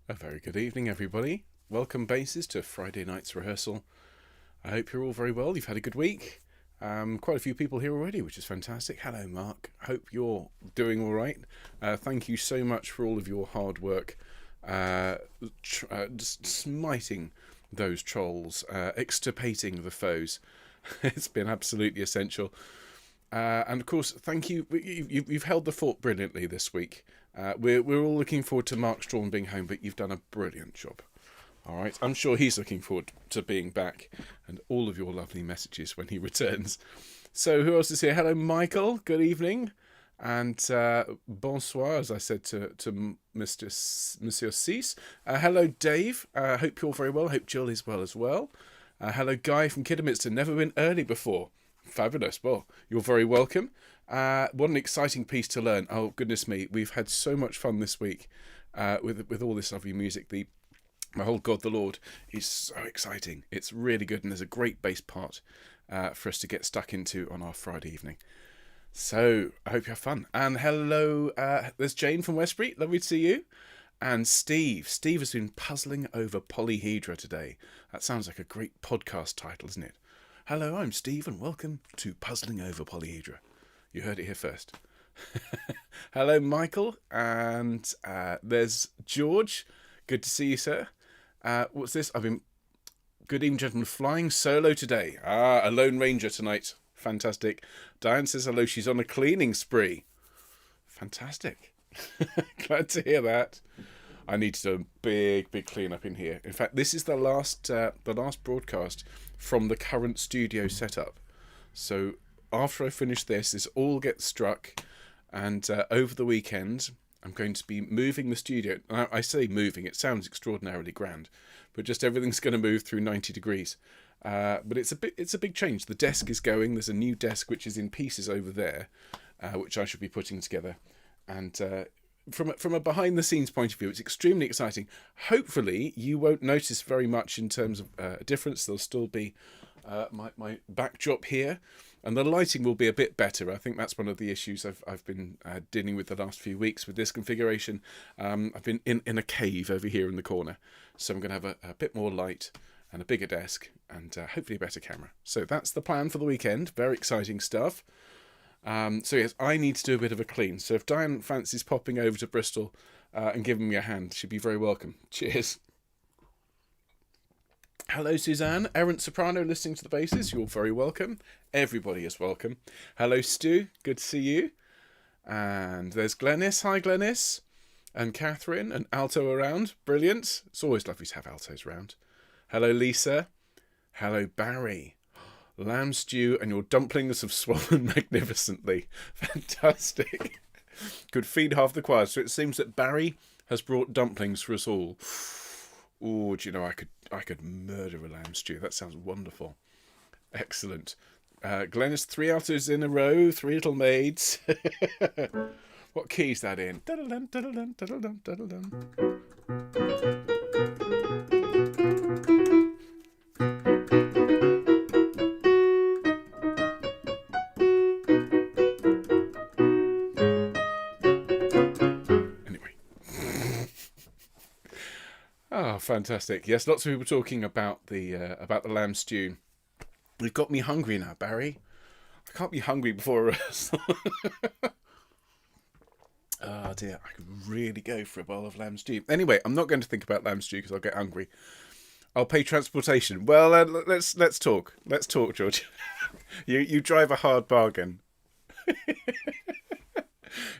A very good evening, everybody. Welcome, bases, to Friday night's rehearsal. I hope you're all very well. You've had a good week. Quite a few people here already, which is fantastic. Hello, Mark. Hope you're doing all right. Thank you so much for all of your hard work, just smiting those trolls, extirpating the foes. It's been absolutely essential. And of course, thank you. You've held the fort brilliantly this week. We're all looking forward to Mark Strawn being home, but you've done a brilliant job. All right, I'm sure he's looking forward to being back and all of your lovely messages when he returns. So who else is here? Hello, Michael. Good evening. And bonsoir, as I said to Monsieur Cease. Hello, Dave. Hope you're very well. Hope Jill is well as well. Hello, Guy from Kidderminster. Never been early before. Fabulous. Well, you're very welcome. What an exciting piece to learn. Oh, goodness me. We've had so much fun this week with all this lovely music. My whole God the Lord is so exciting. It's really good, and there's a great bass part for us to get stuck into on our Friday evening. So I hope you have fun. And hello, there's Jane from Westbury. Lovely to see you. And Steve. Steve has been puzzling over polyhedra today. That sounds like a great podcast title, doesn't it? Hello, I'm Steve, and welcome to Puzzling Over Polyhedra. You heard it here first. Hello, Michael, and there's George. Good to see you, sir. What's this? Good evening, gentlemen. Flying solo today. A Lone Ranger tonight. Fantastic. Diane says hello. She's on a cleaning spree. Fantastic. Glad to hear that. I need to do a big clean up in here. In fact, this is the last broadcast from the current studio setup. So after I finish this all gets struck, and over the weekend I'm going to be moving the studio. Now, I say moving, it sounds extraordinarily grand, but just everything's going to move through 90 degrees. But it's a big change. The desk is going. There's a new desk which is in pieces over there, which I should be putting together, and from a behind the scenes point of view, it's extremely exciting. Hopefully you won't notice very much in terms of a difference. There'll still be my backdrop here, and the lighting will be a bit better. I think that's one of the issues I've been dealing with the last few weeks with this configuration. I've been in a cave over here in the corner, so I'm going to have a bit more light and a bigger desk, and hopefully a better camera. So that's the plan for the weekend. Very exciting stuff. So yes, I need to do a bit of a clean. So if Diane fancies popping over to Bristol and giving me a hand, she'd be very welcome. Cheers. Hello, Suzanne. Errant Soprano listening to the basses. You're very welcome. Everybody is welcome. Hello, Stu. Good to see you. And there's Glenys. Hi, Glenys. And Catherine. And alto around. Brilliant. It's always lovely to have altos around. Hello, Lisa. Hello, Barry. Lamb stew and your dumplings have swollen magnificently. Fantastic. Could feed half the choir. So it seems that Barry has brought dumplings for us all. Oh, do you know, I could murder a lamb stew. That sounds wonderful. Excellent. Glenys, 3 altos in a row, 3 little maids. What key is that in? Diddle-dum, diddle-dum, diddle-dum, diddle-dum. Oh, fantastic. Yes, lots of people talking about the lamb stew. You've got me hungry now, Barry. I can't be hungry before a rehearsal. Oh dear, I could really go for a bowl of lamb stew. Anyway, I'm not going to think about lamb stew because I'll get hungry. I'll pay transportation. Well, let's talk. Let's talk, George. You drive a hard bargain.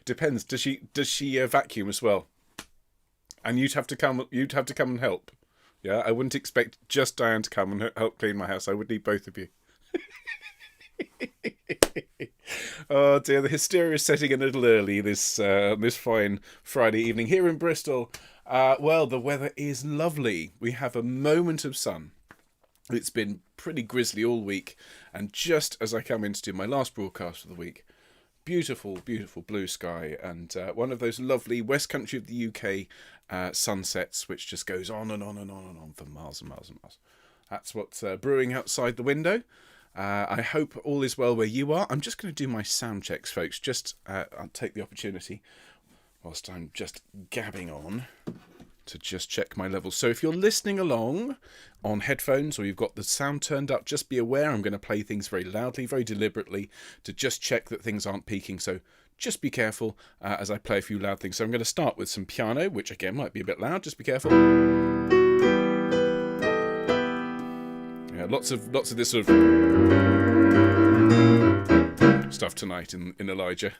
Depends. Does she vacuum as well? And you'd have to come and help. Yeah, I wouldn't expect just Diane to come and help clean my house. I would need both of you. Oh dear, the hysteria is setting in a little early this fine Friday evening here in Bristol. Well, the weather is lovely. We have a moment of sun. It's been pretty grisly all week, and just as I come in to do my last broadcast of the week, beautiful blue sky, and one of those lovely West Country of the UK sunsets, which just goes on and on and on and on for miles and miles and miles. That's what's brewing outside the window. I hope all is well where you are. I'm just going to do my sound checks, folks. I'll take the opportunity whilst I'm just gabbing on to just check my levels. So if you're listening along on headphones or you've got the sound turned up, just be aware I'm going to play things very loudly, very deliberately, to just check that things aren't peaking. So just be careful as I play a few loud things. So I'm going to start with some piano, which again might be a bit loud. Just be careful. Yeah, lots of this sort of stuff tonight in Elijah.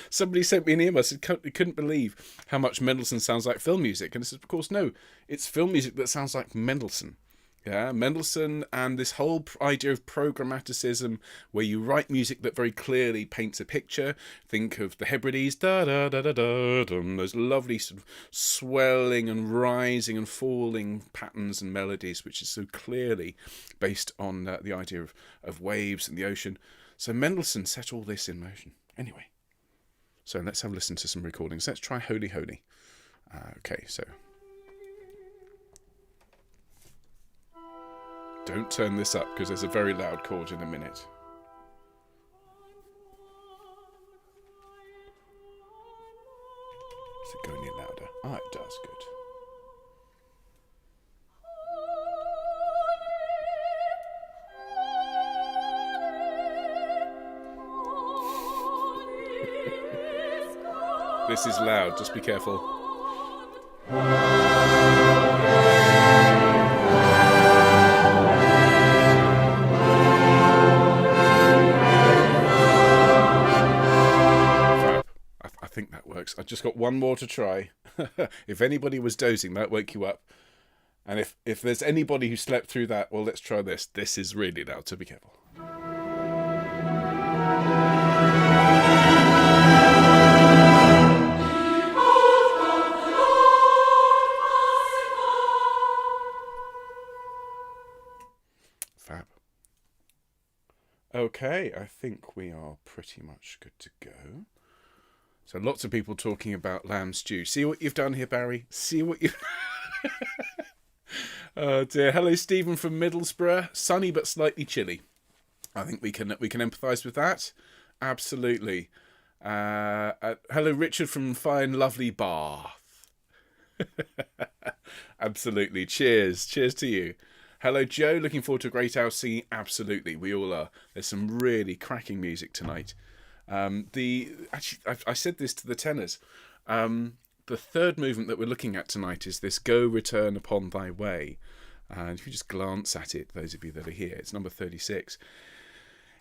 Somebody sent me an email, said couldn't believe how much Mendelssohn sounds like film music, and I said, of course, no, it's film music that sounds like Mendelssohn. Yeah, Mendelssohn and this whole idea of programmaticism, where you write music that very clearly paints a picture. Think of the Hebrides, da da da da da, those lovely sort of swelling and rising and falling patterns and melodies, which is so clearly based on the idea of waves and the ocean. So Mendelssohn set all this in motion. Anyway, so let's have a listen to some recordings. Let's try Holy Holy. Okay, so don't turn this up because there's a very loud chord in a minute. Does it go any louder? Ah, it does. Good. This is loud, just be careful. Fab. I think that works. I've just got one more to try. If anybody was dozing, that woke you up. And if there's anybody who slept through that, well, let's try this. This is really loud, so be careful. Fab. Okay, I think we are pretty much good to go. So lots of people talking about lamb stew. See what you've done here, Barry? See what you've... Oh dear. Hello, Stephen from Middlesbrough. Sunny but slightly chilly. I think we can empathise with that. Absolutely. Hello, Richard from fine, lovely Bath. Absolutely. Cheers. Cheers to you. Hello, Joe. Looking forward to a great house singing. Absolutely. We all are. There's some really cracking music tonight. I said this to the tenors. The third movement that we're looking at tonight is this Go Return Upon Thy Way. And if you just glance at it, those of you that are here, it's number 36.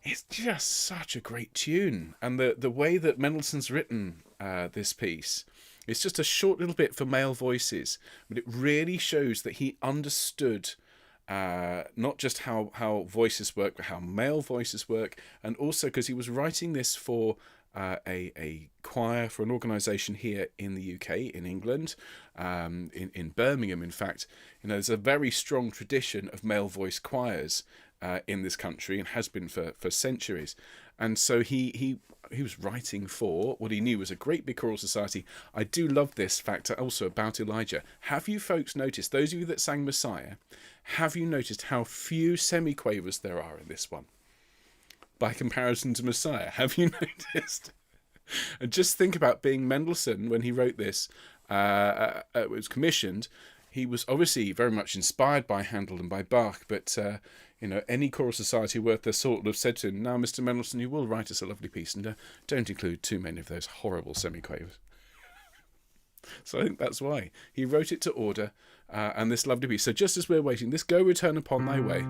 It's just such a great tune. And the way that Mendelssohn's written this piece, it's just a short little bit for male voices, but it really shows that he understood not just how voices work, but how male voices work, and also because he was writing this for a choir for an organisation here in the UK, in England, in Birmingham, in fact. You know, there's a very strong tradition of male voice choirs in this country, and has been for centuries. And so he was writing for what he knew was a great big choral society. I do love this fact also about Elijah. Have you folks noticed, those of you that sang Messiah, have you noticed how few semiquavers there are in this one? By comparison to Messiah, have you noticed? And just think about being Mendelssohn when he wrote this. It was commissioned. He was obviously very much inspired by Handel and by Bach, but any choral society worth their salt would have said to him, "Now, Mr. Mendelssohn, you will write us a lovely piece, and don't include too many of those horrible semiquavers." So I think that's why he wrote it to order, and this lovely piece. So just as we're waiting, this Go Return Upon Thy Way.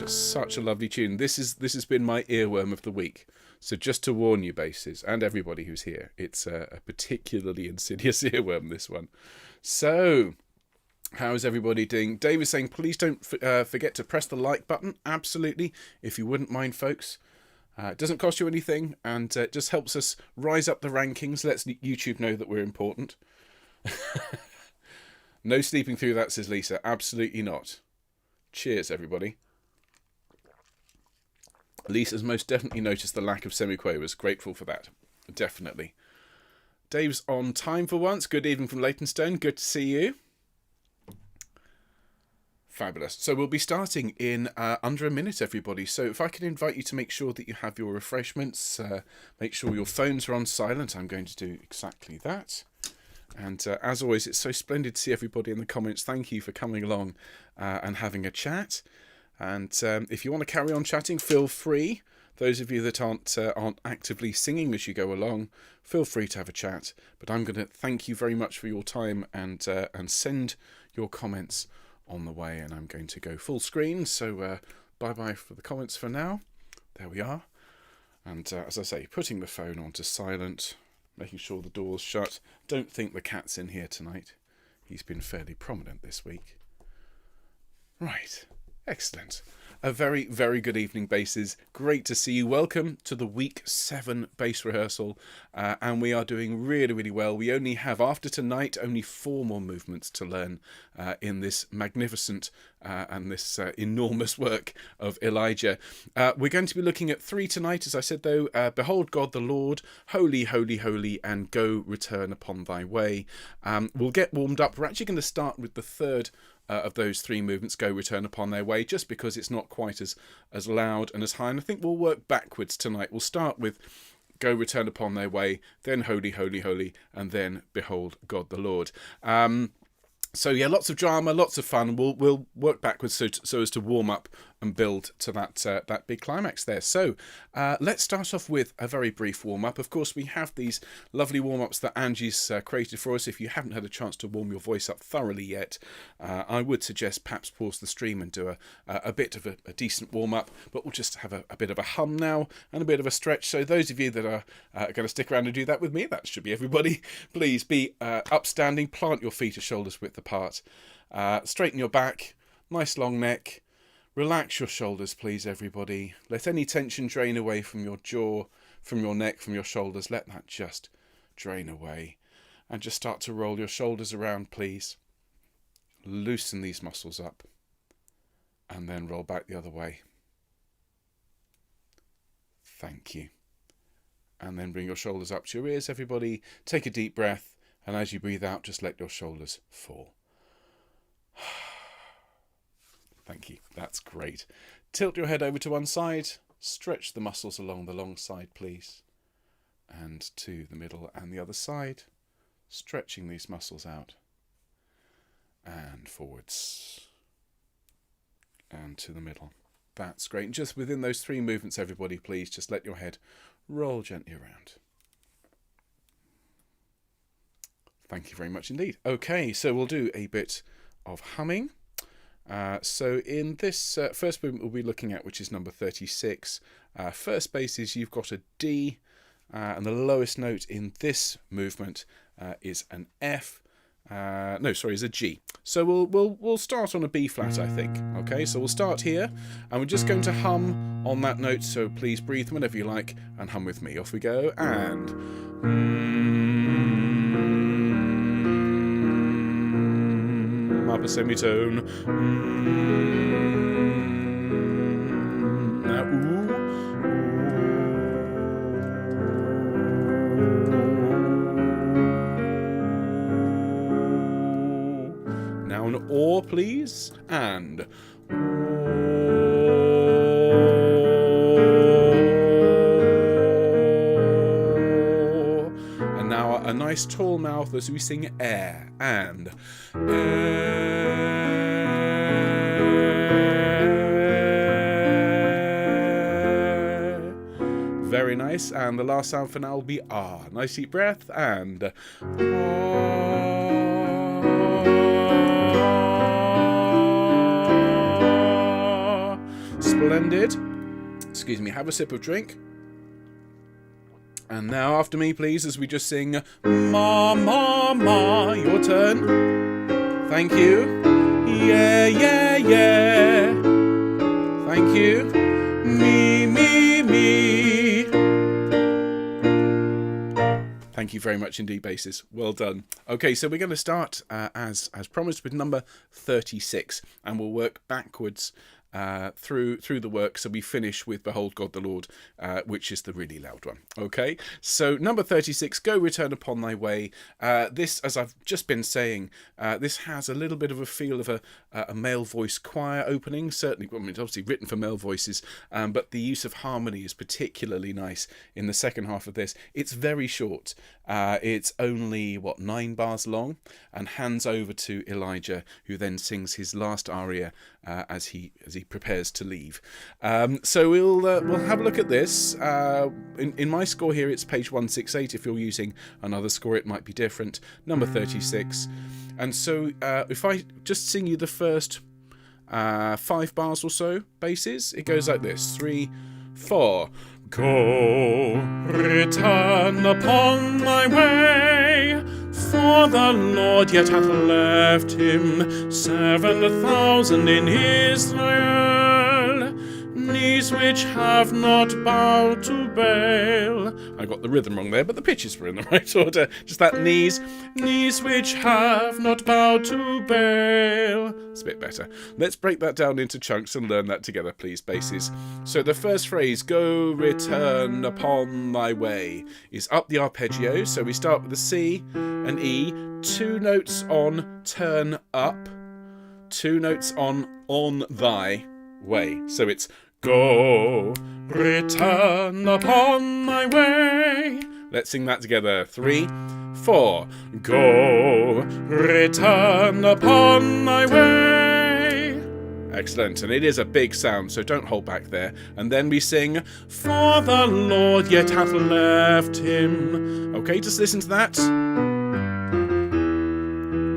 Such a lovely tune. This has been my earworm of the week. So just to warn you, basses, and everybody who's here, it's a particularly insidious earworm, this one. So, how is everybody doing? Dave is saying, please don't forget to press the like button. Absolutely, if you wouldn't mind, folks. It doesn't cost you anything, and it just helps us rise up the rankings. Lets YouTube know that we're important. No sleeping through that, says Lisa. Absolutely not. Cheers, everybody. Lisa's most definitely noticed the lack of semiquavers. Grateful for that. Definitely. Dave's on time for once. Good evening from Leytonstone. Good to see you. Fabulous. So we'll be starting in under a minute, everybody. So if I can invite you to make sure that you have your refreshments, make sure your phones are on silent. I'm going to do exactly that. And as always, it's so splendid to see everybody in the comments. Thank you for coming along and having a chat. And if you want to carry on chatting, feel free. Those of you that aren't actively singing as you go along, feel free to have a chat. But I'm going to thank you very much for your time and send your comments on the way. And I'm going to go full screen. So bye-bye for the comments for now. There we are. And as I say, putting the phone onto silent, making sure the door's shut. Don't think the cat's in here tonight. He's been fairly prominent this week. Right. Excellent. A very, very good evening, basses. Great to see you. Welcome to the week 7 bass rehearsal. And we are doing really, really well. We only have, after tonight, only 4 more movements to learn in this magnificent and this enormous work of Elijah. We're going to be looking at 3 tonight, as I said, though. Behold God the Lord, holy, holy, holy, and go return upon thy way. We'll get warmed up. We're actually going to start with the third of those 3 movements, go return upon their way, just because it's not quite as loud and as high. And I think we'll work backwards tonight. We'll start with go return upon their way, then holy, holy, holy, and then behold God the Lord. So yeah, lots of drama, lots of fun. We'll work backwards so as to warm up and build to that big climax there. So let's start off with a very brief warm-up. Of course, we have these lovely warm-ups that Angie's created for us. If you haven't had a chance to warm your voice up thoroughly yet, I would suggest perhaps pause the stream and do a bit of a decent warm-up. But we'll just have a bit of a hum now and a bit of a stretch. So those of you that are going to stick around and do that with me, that should be everybody. Please be upstanding, plant your feet at shoulders width apart, straighten your back, nice long neck. Relax your shoulders, please, everybody. Let any tension drain away from your jaw, from your neck, from your shoulders. Let that just drain away. And just start to roll your shoulders around, please. Loosen these muscles up. And then roll back the other way. Thank you. And then bring your shoulders up to your ears, everybody. Take a deep breath. And as you breathe out, just let your shoulders fall. Thank you. That's great. Tilt your head over to one side. Stretch the muscles along the long side, please. And to the middle and the other side. Stretching these muscles out. And forwards. And to the middle. That's great. And just within those 3 movements, everybody, please, just let your head roll gently around. Thank you very much indeed. Okay, so we'll do a bit of humming. So in this first movement we'll be looking at, which is number 36, first bass is you've got a D, and the lowest note in this movement is an F. Is a G. So we'll start on a B flat, I think. Okay, so we'll start here, and we're just going to hum on that note. So please breathe whenever you like and hum with me. Off we go, and upper semitone. Now ooh. Now an or, please, and now a nice tall mouth as we sing air, and very nice. And the last sound for now will be ah. Nice deep breath, and splendid. Excuse me, have a sip of drink. And now after me, please, as we just sing ma, ma, ma. Your turn. Thank you. Yeah, yeah, yeah. Thank you. Me, me, me. Thank you very much indeed, basses. Well done. Okay, so we're going to start, as promised, with number 36. And we'll work backwards through the work. So we finish with Behold God the Lord, which is the really loud one. Okay, so number 36, Go Return Upon Thy Way. This, as I've just been saying, this has a little bit of a feel of a male voice choir opening. Certainly, I mean, it's obviously written for male voices, but the use of harmony is particularly nice in the second half of this. It's very short. It's only 9 bars long, and hands over to Elijah, who then sings his last aria as he prepares to leave. So we'll have a look at this. In my score here, it's page 168. If you're using another score, it might be different. Number 36. And so if I just sing you the first 5 bars or so basses, it goes like this: 3, 4. Go, return upon thy way, for the Lord yet hath left him 7,000 in Israel, knees which have not bowed to Baal. I got the rhythm wrong there, but the pitches were in the right order. Just that knees which have not bowed to Baal. It's a bit better. Let's break that down into chunks and learn that together, please, basses. So the first phrase, go return upon thy way, is up the arpeggio. So we start with a C and E, 2 notes on turn up, 2 notes on thy way. So it's go, return upon thy way. Let's sing that together. 3, 4. Go, return upon thy way. Excellent. And it is a big sound, so don't hold back there. And then we sing, for the Lord yet hath left him. Okay, just listen to that.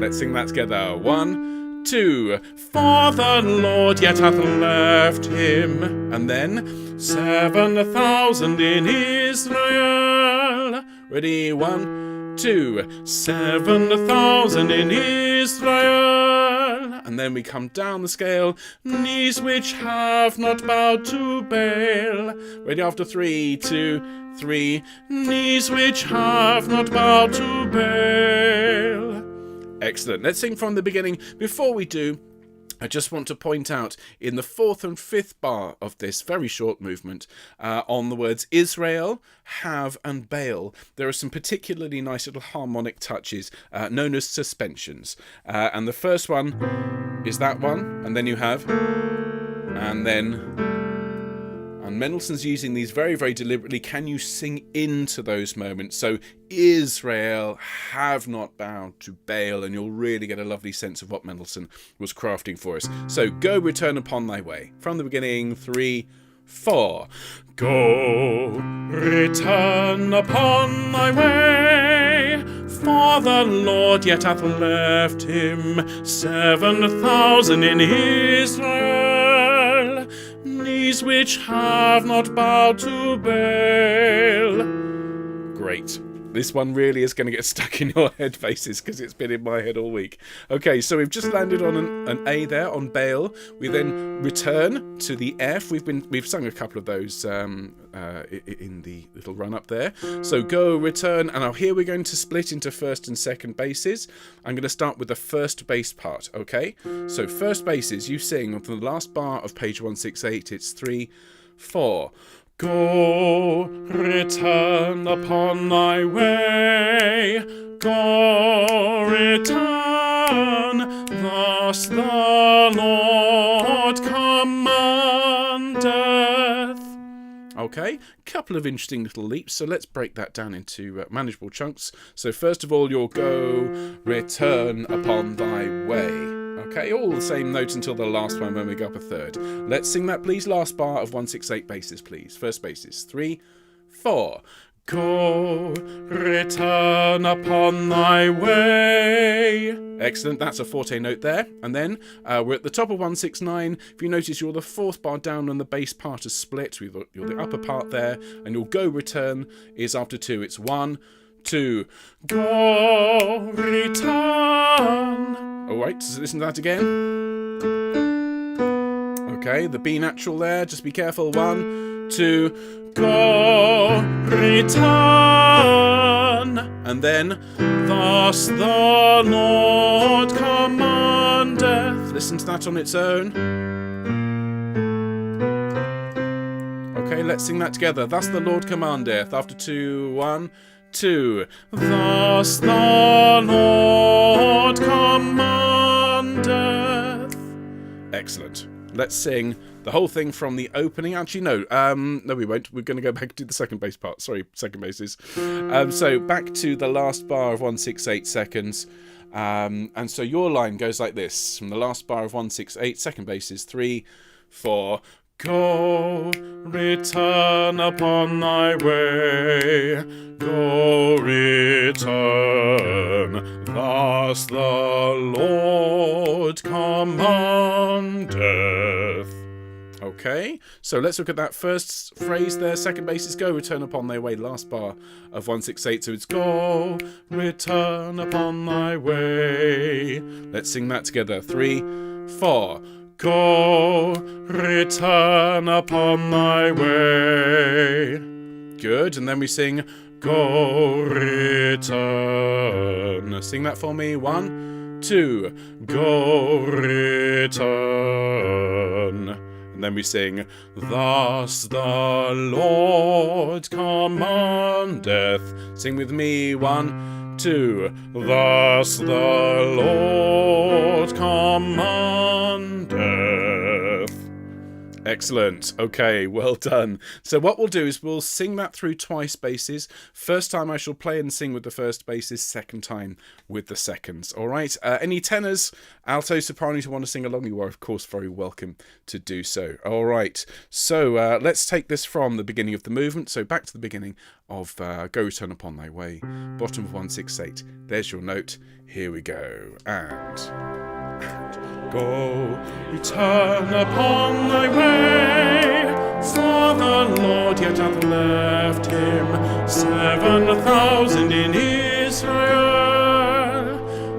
Let's sing that together. 1, 2. For the Lord yet hath left him. And then 7,000 in Israel. Ready? 1, 2. 7,000 in Israel. And then we come down the scale. Knees which have not bowed to Baal. Ready? After 3, 2, 3. Knees which have not bowed to Baal. Excellent. Let's sing from the beginning. Before we do, I just want to point out in the 4th and 5th bar of this very short movement, on the words Israel, have, and Baal, there are some particularly nice little harmonic touches known as suspensions. And the first one is that one, and then you have, and then... And Mendelssohn's using these very, very deliberately. Can you sing into those moments? So Israel have not bowed to Baal, and you'll really get a lovely sense of what Mendelssohn was crafting for us. So go return upon thy way. From the beginning, 3, 4. Go return upon thy way, for the Lord yet hath left him 7,000 in Israel, knees which have not bowed to Baal. Great. This one really is going to get stuck in your head, faces, because it's been in my head all week. Okay, so we've just landed on an A there, on Baal. We then return to the F. We've sung a couple of those in the little run up there. So go, return, and here we're going to split into first and second basses. I'm going to start with the first bass part, okay? So first basses, you sing from the last bar of page 168. It's 3, 4. Go, return upon thy way, go, return, thus the Lord commandeth. Okay, couple of interesting little leaps, so let's break that down into manageable chunks. So first of all, you'll go, return upon thy way. Okay, all the same notes until the last one when we go up a third. Let's sing that, please. Last bar of 168 basses, please. First basses. 3, 4. Go, return upon thy way. Excellent, that's a forte note there. And then we're at the top of 169. If you notice, you're the 4th bar down and the bass part is split. You're the upper part there. And your go, return is after 2. It's 1, 2. Go, return. Alright, so listen to that again. Okay, the B natural there, just be careful. 1, 2, go, return. And then, thus the Lord commandeth. Listen to that on its own. Okay, let's sing that together. Thus the Lord commandeth. After 2, 1, 2. Thus the Lord commandeth. Excellent. Let's sing the whole thing from the opening. Actually, no, we won't. We're going to go back to the second bass part. Sorry, second basses. So back to the last bar of 168 seconds. And so your line goes like this. From the last bar of 168, second bass is 3, 4. Go, return upon thy way. Go, return. Thus the Lord commandeth. Okay, so let's look at that first phrase there. Second bass is go, return upon thy way. Last bar of 168, so it's go, return upon thy way. Let's sing that together. 3, 4. Go, return upon thy way. Good, and then we sing go, return. Sing that for me. 1, 2. Go, return. And then we sing, thus the Lord commandeth. Sing with me. 1, 2. Thus the Lord commandeth. Excellent. Okay, well done. So what we'll do is we'll sing that through twice basses. First time I shall play and sing with the first basses, second time with the seconds. All right. Any tenors, alto, sopranos who want to sing along, you are, of course, very welcome to do so. All right. So let's take this from the beginning of the movement. So back to the beginning of Go Return Upon Thy Way, bottom of 168. There's your note. Here we go. And go, return upon thy way, for the Lord yet hath left him 7,000 in Israel,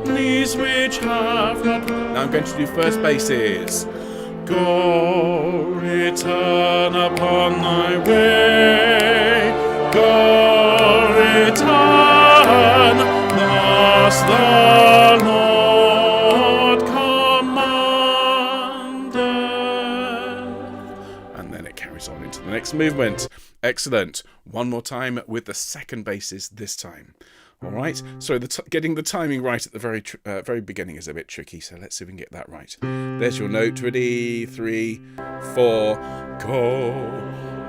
these which have not. Now I'm going to do first basses. Go, return upon thy way, go, return, thus the Lord commandeth. And then it carries on into the next movement. Excellent. One more time with the second basses this time. All right. So getting the timing right at the very beginning is a bit tricky. So let's see if we can get that right. There's your note. Ready? 3, 4. Go,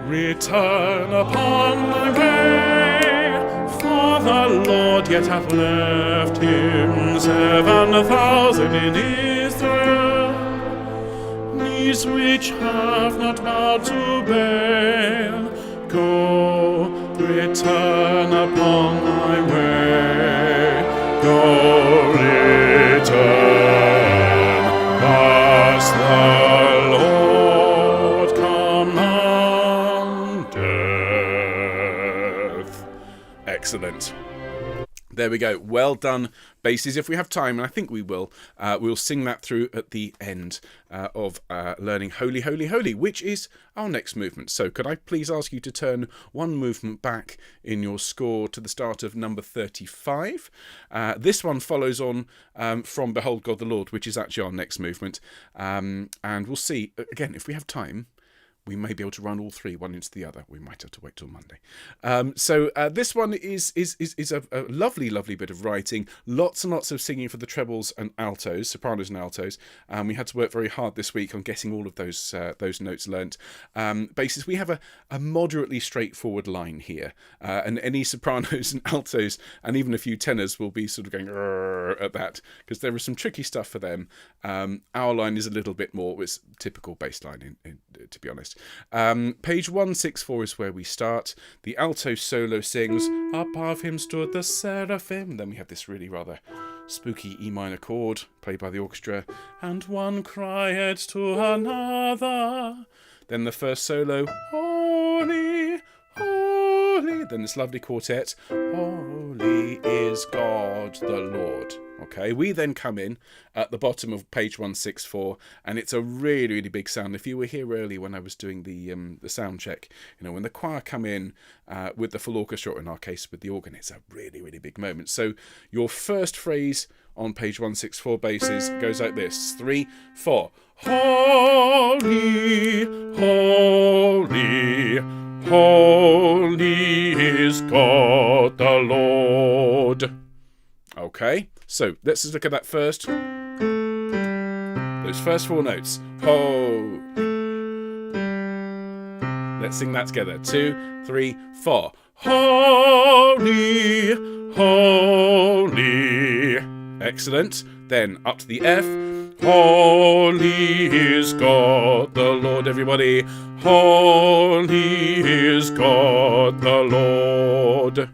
return upon thy way, for the Lord yet hath left him 7,000 in Israel, these which have not bowed to Baal. Go, return upon thy way, go, return, thus the Lord commandeth. Excellent. There we go. Well done, basses. If we have time, and I think we will, we'll sing that through at the end of learning Holy, Holy, Holy, which is our next movement. So could I please ask you to turn one movement back in your score to the start of number 35. This one follows on from Behold God the Lord, which is actually our next movement. And we'll see, again, if we have time, we may be able to run all three, one into the other. We might have to wait till Monday. So this one is a lovely, lovely bit of writing. Lots and lots of singing for the trebles and altos, sopranos and altos. We had to work very hard this week on getting all of those notes learnt. Basses, we have a moderately straightforward line here. And any sopranos and altos and even a few tenors will be sort of going at that because there is some tricky stuff for them. Our line is a little bit more, it's typical bass line, to be honest. Page 164 is where we start. The alto solo sings, above him stood the seraphim. Then we have this really rather spooky E minor chord played by the orchestra, and one cried to another. Then the first solo, holy, holy. Then this lovely quartet, holy is God the Lord. Okay, we then come in at the bottom of page 164, and it's a really, really big sound. If you were here early when I was doing the sound check, you know, when the choir come in with the full orchestra, or in our case with the organ, it's a really, really big moment. So your first phrase on page 164 basses goes like this: 3, 4. Holy, holy, holy is God the Lord. Okay, so let's just look at that first. Those first 4 notes. Ho. Let's sing that together. 2, 3, 4. Holy, holy. Excellent. Then up to the F. Holy is God the Lord, everybody. Holy is God the Lord.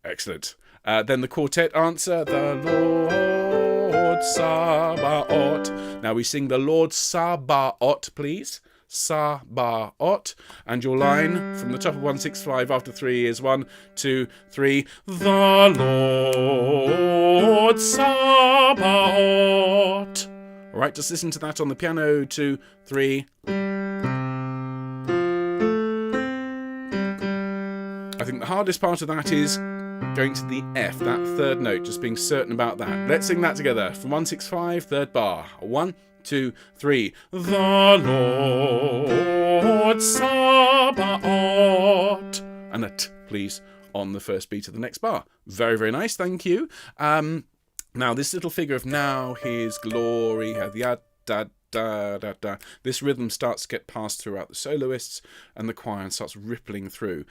Excellent. Then the quartet answer, the Lord Sabaoth. Now we sing the Lord Sabaoth, please. Sabaoth. And your line from the top of 165 after 3 is 1, 2, 3. The Lord Sabaoth. All right, just listen to that on the piano. 2, 3. I think the hardest part of that is going to the F, that third note, just being certain about that. Let's sing that together from 165, third bar. 1, 2, 3. The Lord Sabaoth. And a T, please, on the first beat of the next bar. Very, very nice, thank you. Now, this little figure of now his glory, the da da da da. This rhythm starts to get passed throughout the soloists and the choir and starts rippling through.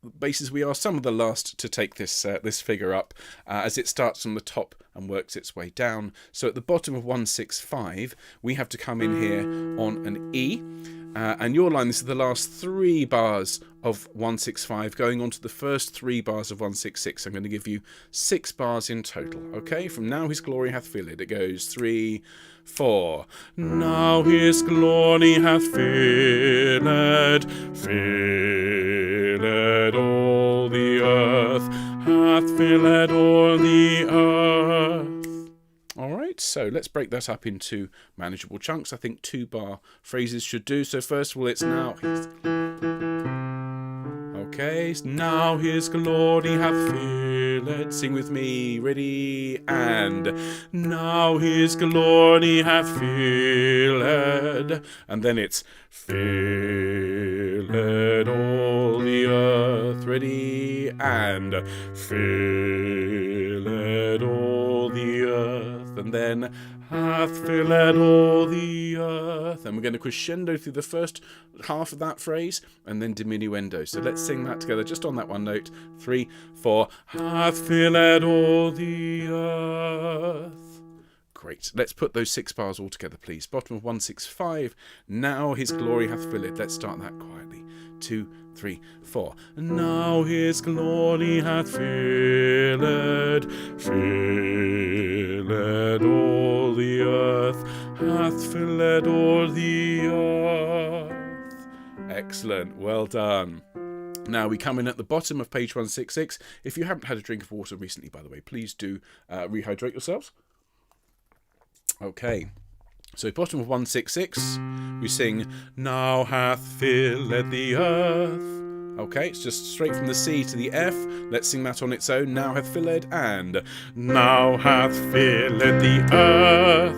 Basses, we are some of the last to take this figure up as it starts from the top and works its way down. So at the bottom of 165, we have to come in here on an E. And your line, this is the last 3 bars of 165, going on to the first 3 bars of 166. I'm going to give you 6 bars in total, okay? From now his glory hath filled. It goes 3, 4. Now his glory hath filled all the earth, hath filled all the earth. All right, so let's break that up into manageable chunks. I think 2-bar phrases should do. So first of all, it's now his... Okay, now his glory hath filled. Sing with me, ready, and now his glory hath filled. And then it's filled all the earth, ready, and filled all the earth. And then hath filled all the earth. And we're going to crescendo through the first half of that phrase and then diminuendo. So let's sing that together just on that one note. 3, 4. Hath filled all the earth. Great. Let's put those 6 bars all together, please. Bottom of 165. Now his glory hath filled. Let's start that quietly. 2, 3, 4. Now his glory hath filled all the earth, hath filled all the earth. Excellent, well done. Now we come in at the bottom of page 166. If you haven't had a drink of water recently, by the way, please do rehydrate yourselves. Okay. So bottom of 166, we sing, now hath filled the earth. Okay, it's just straight from the C to the F. Let's sing that on its own. Now hath filled, and now hath filled the earth.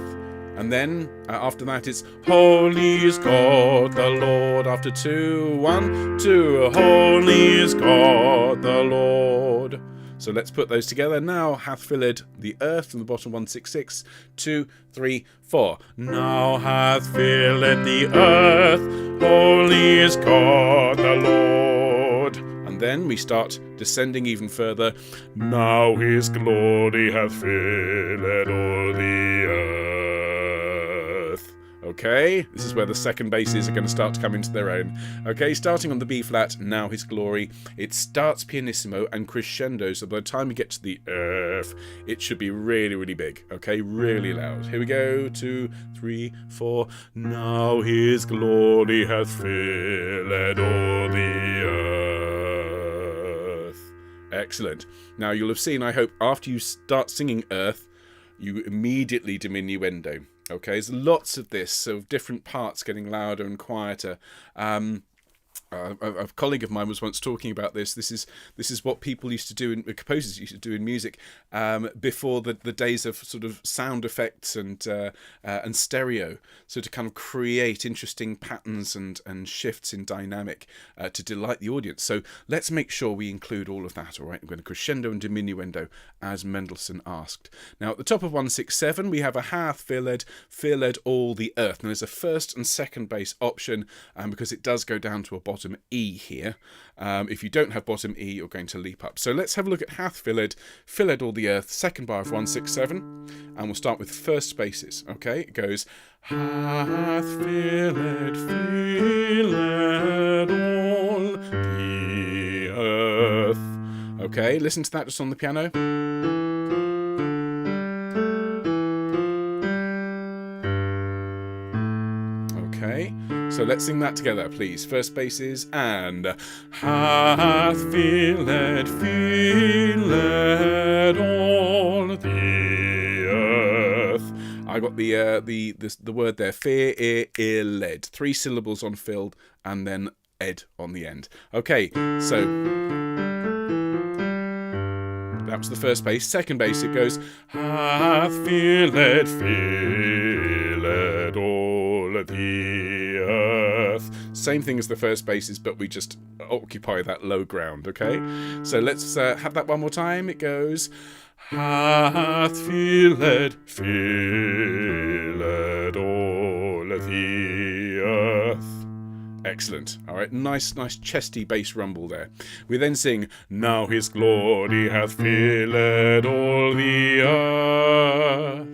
And then after that it's holy is God the Lord. After 2, 1, 2, holy is God the Lord. So let's put those together. Now hath filled the earth from the bottom 166. 2, 3, 4. Now hath filled the earth. Holy is God the Lord. And then we start descending even further. Now his glory hath filled all the earth. Okay, this is where the second basses are going to start to come into their own. Okay, starting on the B flat, now his glory. It starts pianissimo and crescendo, so by the time we get to the F, it should be really, really big. Okay, really loud. Here we go, 2, 3, 4. Now his glory hath filled all the earth. Excellent. Now you'll have seen, I hope, after you start singing Earth, you immediately diminuendo. Okay, there's lots of this, so different parts getting louder and quieter. A colleague of mine was once talking about this. This is what people used to do, composers used to do in music before the days of sort of sound effects and stereo. So to kind of create interesting patterns and shifts in dynamic to delight the audience. So let's make sure we include all of that. All right, I'm going to crescendo and diminuendo as Mendelssohn asked. Now at the top of 167 we have a hath filled all the earth. Now there's a first and second bass option because it does go down to a bottom E here. If you don't have bottom E, you're going to leap up. So let's have a look at hath filled all the earth, second bar of 167, and we'll start with first spaces. Okay, it goes hath filled all the earth. Okay, listen to that just on the piano. Okay, so let's sing that together, please. First bases and hath filled all the earth. I got the word there, filled. 3 syllables on filled and then ed on the end. Okay, so that was the first bass. Second bass, it goes hath filled all the earth. Same thing as the first basses, but we just occupy that low ground. Okay, so let's have that one more time. It goes hath filled all the earth. Excellent. All right, nice chesty bass rumble there. We then sing, now his glory hath filled all the earth.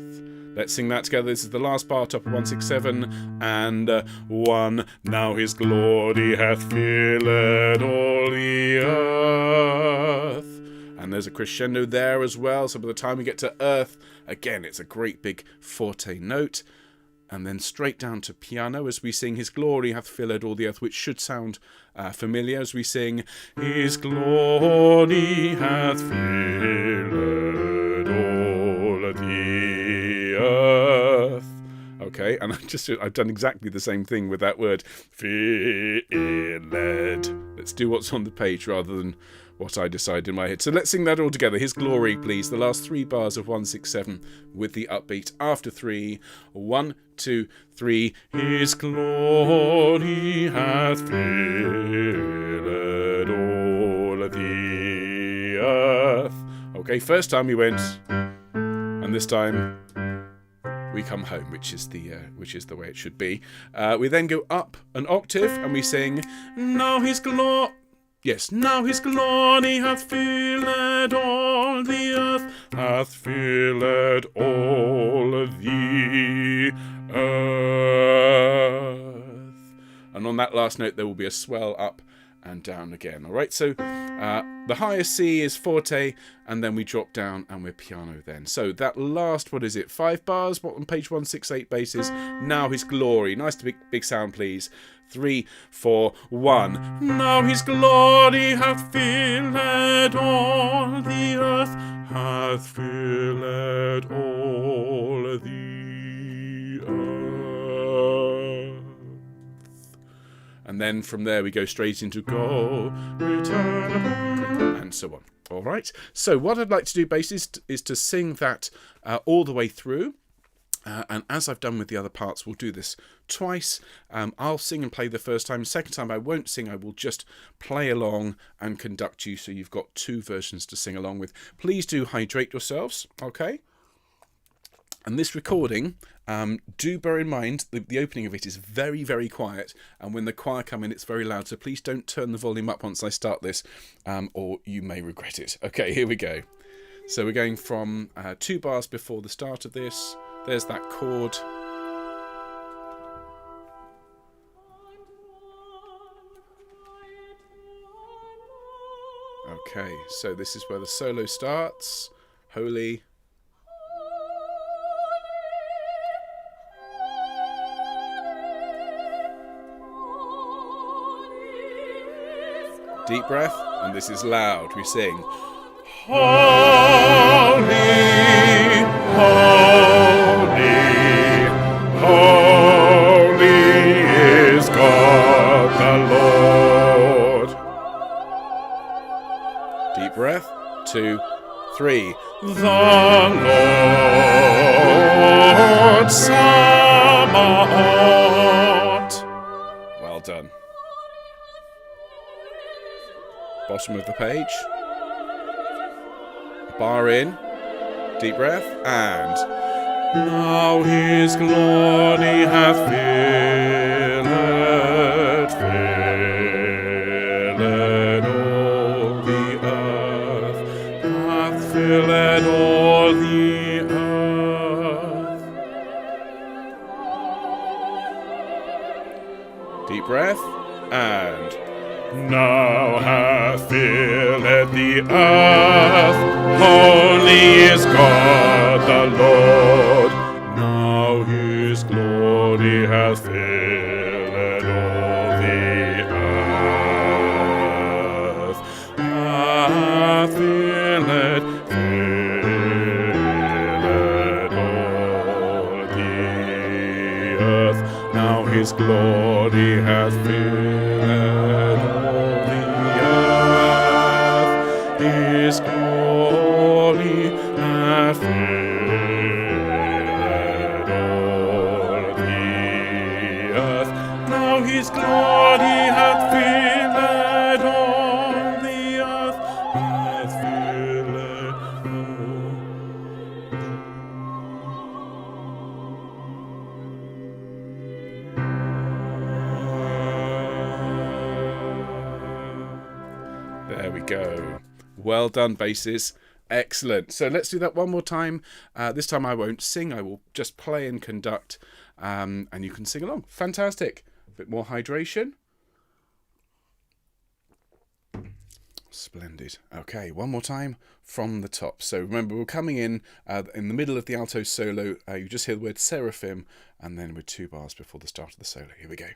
Let's sing that together. This is the last bar, top of 167 and 1. Now his glory hath filled all the earth. And there's a crescendo there as well. So by the time we get to earth, again, it's a great big forte note. And then straight down to piano as we sing his glory hath filled all the earth, which should sound familiar as we sing his glory hath filled all the earth. Okay, and I've done exactly the same thing with that word, filled. Let's do what's on the page rather than what I decide in my head. So let's sing that all together. His glory, please. The last 3 bars of 167 with the upbeat after 3. 1, 2, 3. His glory hath filled all the earth. Okay, first time we went, and this time we come home, which is the way it should be. We then go up an octave and we sing, now his glory. Yes, now his glory hath filled all the earth, hath filled all the earth. And on that last note, there will be a swell up and down again. All right, so the highest C is forte, and then we drop down and we're piano then. So that last, 5 bars, what on page 168 basses, now his glory. Nice big sound, please. 3, 4, 1. Now his glory hath filled all the earth, hath filled all the earth. And then from there we go straight into go, return, and so on. All right. So what I'd like to do, bass, is to sing that all the way through. And as I've done with the other parts, we'll do this twice. I'll sing and play the first time. Second time I won't sing. I will just play along and conduct you, so you've got 2 versions to sing along with. Please do hydrate yourselves, okay? And this recording, do bear in mind the opening of it is very, very quiet, and when the choir come in, it's very loud. So please don't turn the volume up once I start this, or you may regret it. Okay, here we go. So we're going from 2 bars before the start of this. There's that chord. Okay, so this is where the solo starts. Holy. Deep breath, and this is loud. We sing, Holy, Holy. breath. 2, 3. The Lord Sabaoth. Well done. Bottom of the page. Bar in. Deep breath. And now his glory hath filled all the earth, hath filled all the earth. Deep breath. And now hath filled the earth, holy is God the Lord. Now his glory hath filled all the earth, hath filled all the earth. Now his glory hath filled all the earth. His glory hath filled all the earth. Now his glory hath filled all the earth. Hath filled There we go. Well done, basses. Excellent. So let's do that one more time. This time I won't sing. I will just play and conduct, and you can sing along. Fantastic. A bit more hydration. Splendid. Okay, one more time from the top. So remember, we're coming in the middle of the alto solo. You just hear the word seraphim, and then we're 2 bars before the start of the solo. Here we go.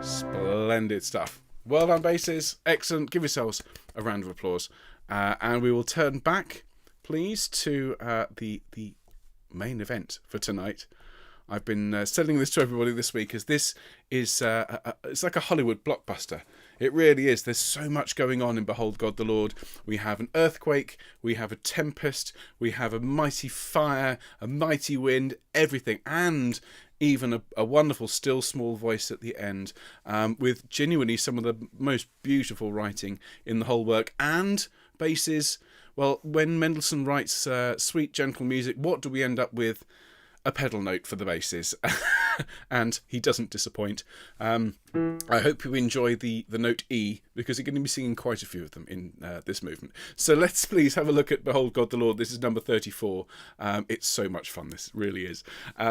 Splendid stuff. Well done, basses. Excellent. Give yourselves a round of applause. And we will turn back, please, to the main event for tonight. I've been selling this to everybody this week as this is it's like a Hollywood blockbuster. It really is. There's so much going on in Behold God the Lord. We have an earthquake, we have a tempest, we have a mighty fire, a mighty wind, everything, and even a wonderful still small voice at the end, with genuinely some of the most beautiful writing in the whole work, and basses. Well, when Mendelssohn writes sweet gentle music, what do we end up with? A pedal note for the basses. And he doesn't disappoint. I hope you enjoy the note E, because you're going to be singing quite a few of them in this movement. So let's please have a look at Behold God the Lord. This is number 34. It's so much fun, this really is.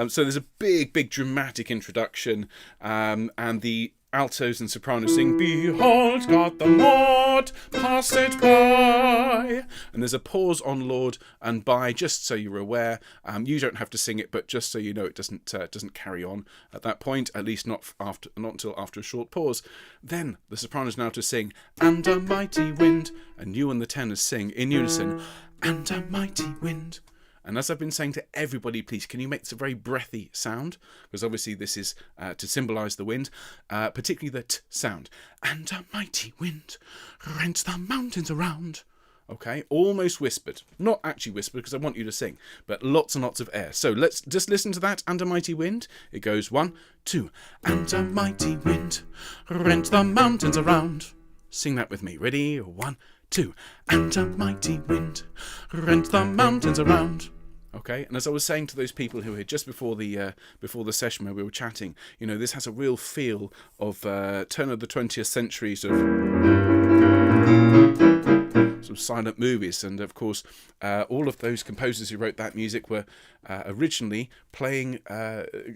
So there's a big dramatic introduction, and the altos and sopranos sing, Behold God the Lord, pass it by. And there's a pause on Lord and by, just so you're aware. You don't have to sing it, but just so you know, it doesn't carry on at that point, at least not until after a short pause. Then the sopranos now to sing, and a mighty wind, and you and the tenors sing in unison, and a mighty wind. And as I've been saying to everybody, please, can you make this a very breathy sound? Because obviously this is to symbolise the wind, particularly the t sound. And a mighty wind rents the mountains around. Okay, almost whispered. Not actually whispered, because I want you to sing, but lots and lots of air. So let's just listen to that, and a mighty wind. It goes 1, 2. And a mighty wind rent the mountains around. Sing that with me. Ready? 1, 2. And a mighty wind rent the mountains around. Okay, and as I was saying to those people who were here just before the session where we were chatting, you know, this has a real feel of turn of the 20th century sort of silent movies. And of course, all of those composers who wrote that music were originally playing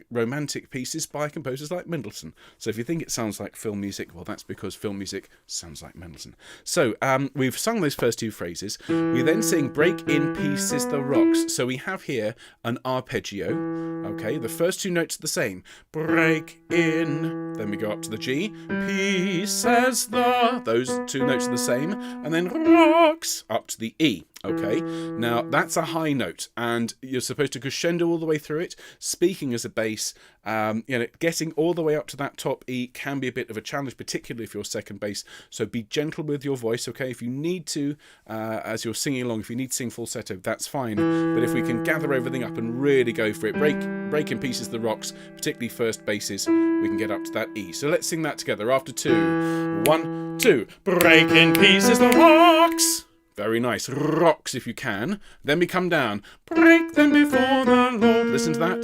romantic pieces by composers like Mendelssohn. So if you think it sounds like film music, well, that's because film music sounds like Mendelssohn. So we've sung those first two phrases. We then sing break in pieces the rocks. So we have here an arpeggio. Okay, the first two notes are the same. Break in. Then we go up to the G. Pieces the. Those two notes are the same. And then rocks up to the E. Okay, now that's a high note, and you're supposed to crescendo all the way through it. Speaking as a bass, getting all the way up to that top E can be a bit of a challenge, particularly if you're second bass. So be gentle with your voice, okay? If you need to, as you're singing along, if you need to sing falsetto, that's fine. But if we can gather everything up and really go for it, break in pieces the rocks, particularly first basses, we can get up to that E. So let's sing that together after 2. 1, 2. Break in pieces the rocks. Very nice. Rocks if you can. Then we come down. Break them before the Lord. Listen to that.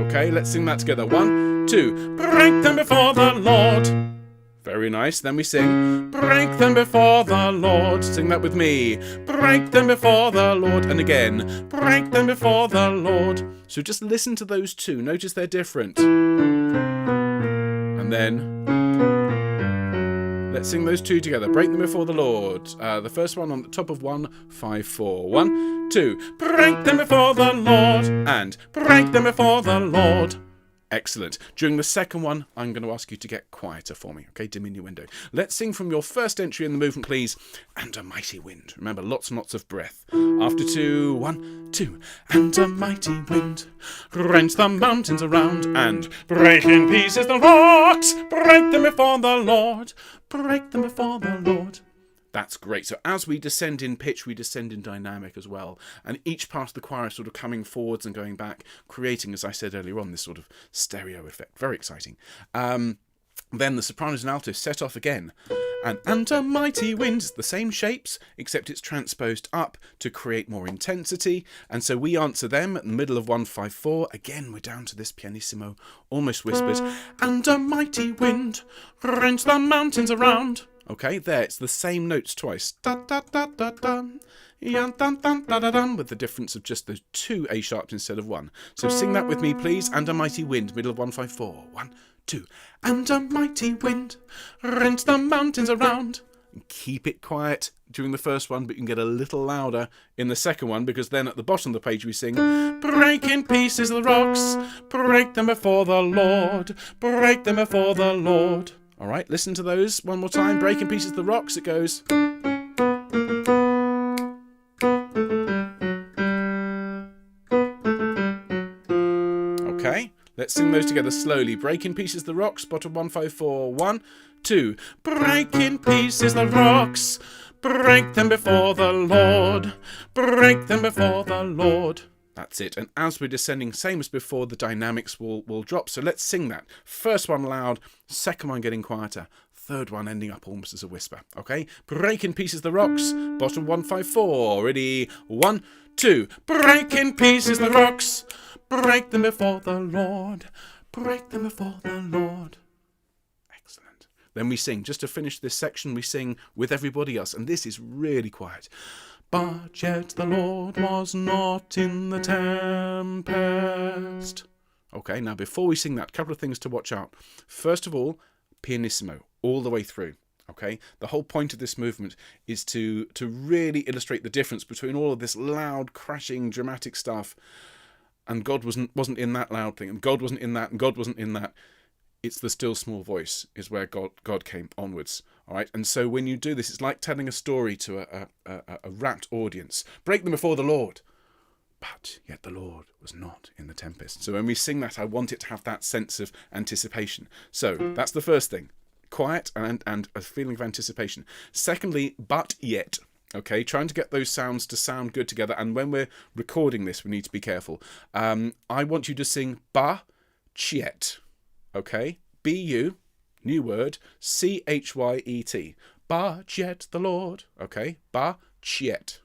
Okay, let's sing that together. 1, 2. Break them before the Lord. Very nice. Then we sing. Break them before the Lord. Sing that with me. Break them before the Lord. And again. Break them before the Lord. So just listen to those two. Notice they're different. And then let's sing those two together. Break them before the Lord. The first one on the top of 1, 5, 4. 1, 2. Break them before the Lord. And break them before the Lord. Excellent. During the second one, I'm going to ask you to get quieter for me. Okay, dim in your window. Let's sing from your first entry in the movement, please. And a mighty wind. Remember, lots and lots of breath. After 2, 1, 2. And a mighty wind rents the mountains around, and break in pieces the rocks. Break them before the Lord. Break them before the Lord. That's great. So as we descend in pitch, we descend in dynamic as well. And each part of the choir is sort of coming forwards and going back, creating, as I said earlier on, this sort of stereo effect. Very exciting. Then the sopranos and altos set off again. And a mighty wind, the same shapes, except it's transposed up to create more intensity. And so we answer them at the middle of 154. Again, we're down to this pianissimo, almost whispered. And a mighty wind rents the mountains around. Okay, there, it's the same notes twice. Da da da da da. Yeah, dun, dun, da, da, dun, with the difference of just those 2 A sharps instead of 1. So sing that with me, please. And a mighty wind, middle of 154. 1, 2. And a mighty wind rents the mountains around. And keep it quiet during the first one, but you can get a little louder in the second one, because then at the bottom of the page we sing, break in pieces the rocks, break them before the Lord, break them before the Lord. All right, listen to those one more time. Break in pieces the rocks. It goes. Okay, Let's sing those together slowly. Break in pieces the rocks, bottom 154. 1, 2. Break in pieces the rocks. Break them before the Lord. Break them before the Lord. That's it. And as we're descending, same as before, the dynamics will drop. So let's sing that. First one loud, second one getting quieter, third one ending up almost as a whisper. Okay? Break in pieces the rocks. Bottom 154. Ready? 1, 2. Break in pieces the rocks. Break them before the Lord. Break them before the Lord. Excellent. Then we sing. Just to finish this section, we sing with everybody else. And this is really quiet. But yet the Lord was not in the tempest. Okay, now before we sing that, a couple of things to watch out. First of all, pianissimo, all the way through. Okay, the whole point of this movement is to really illustrate the difference between all of this loud, crashing, dramatic stuff, and God wasn't in that loud thing, and God wasn't in that, and God wasn't in that. It's the still small voice is where God came onwards. All right, and so when you do this, it's like telling a story to a rapt audience. Break them before the Lord. But yet the Lord was not in the tempest. So when we sing that, I want it to have that sense of anticipation. So that's the first thing. Quiet and a feeling of anticipation. Secondly, but yet. Okay, trying to get those sounds to sound good together. And when we're recording this, we need to be careful. I want you to sing ba, chet. Okay, B-U, new word, C-H-Y-E-T. But yet the Lord. Okay, ba, chet.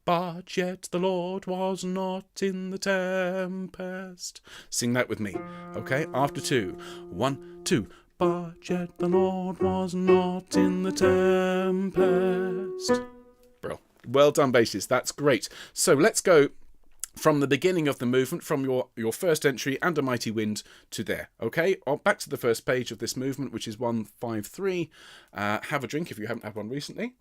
But yet the Lord was not in the tempest. Sing that with me. Okay, after 2. 1, 2. But yet the Lord was not in the tempest. Bro, well done, bassist. That's great. So let's go from the beginning of the movement, from your first entry, and a mighty wind, to there. Okay, back to the first page of this movement, which is 153. Have a drink if you haven't had one recently.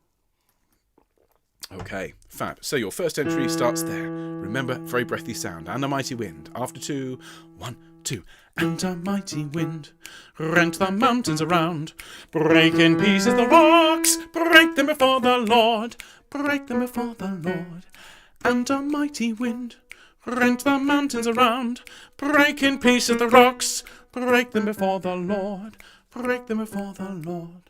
Okay, fab. So your first entry starts there. Remember, very breathy sound. And a mighty wind. After 2, 1, 2. And a mighty wind rent the mountains around. Break in pieces the rocks. Break them before the Lord. Break them before the Lord. And a mighty wind rent the mountains around. Break in pieces the rocks. Break them before the Lord. Break them before the Lord.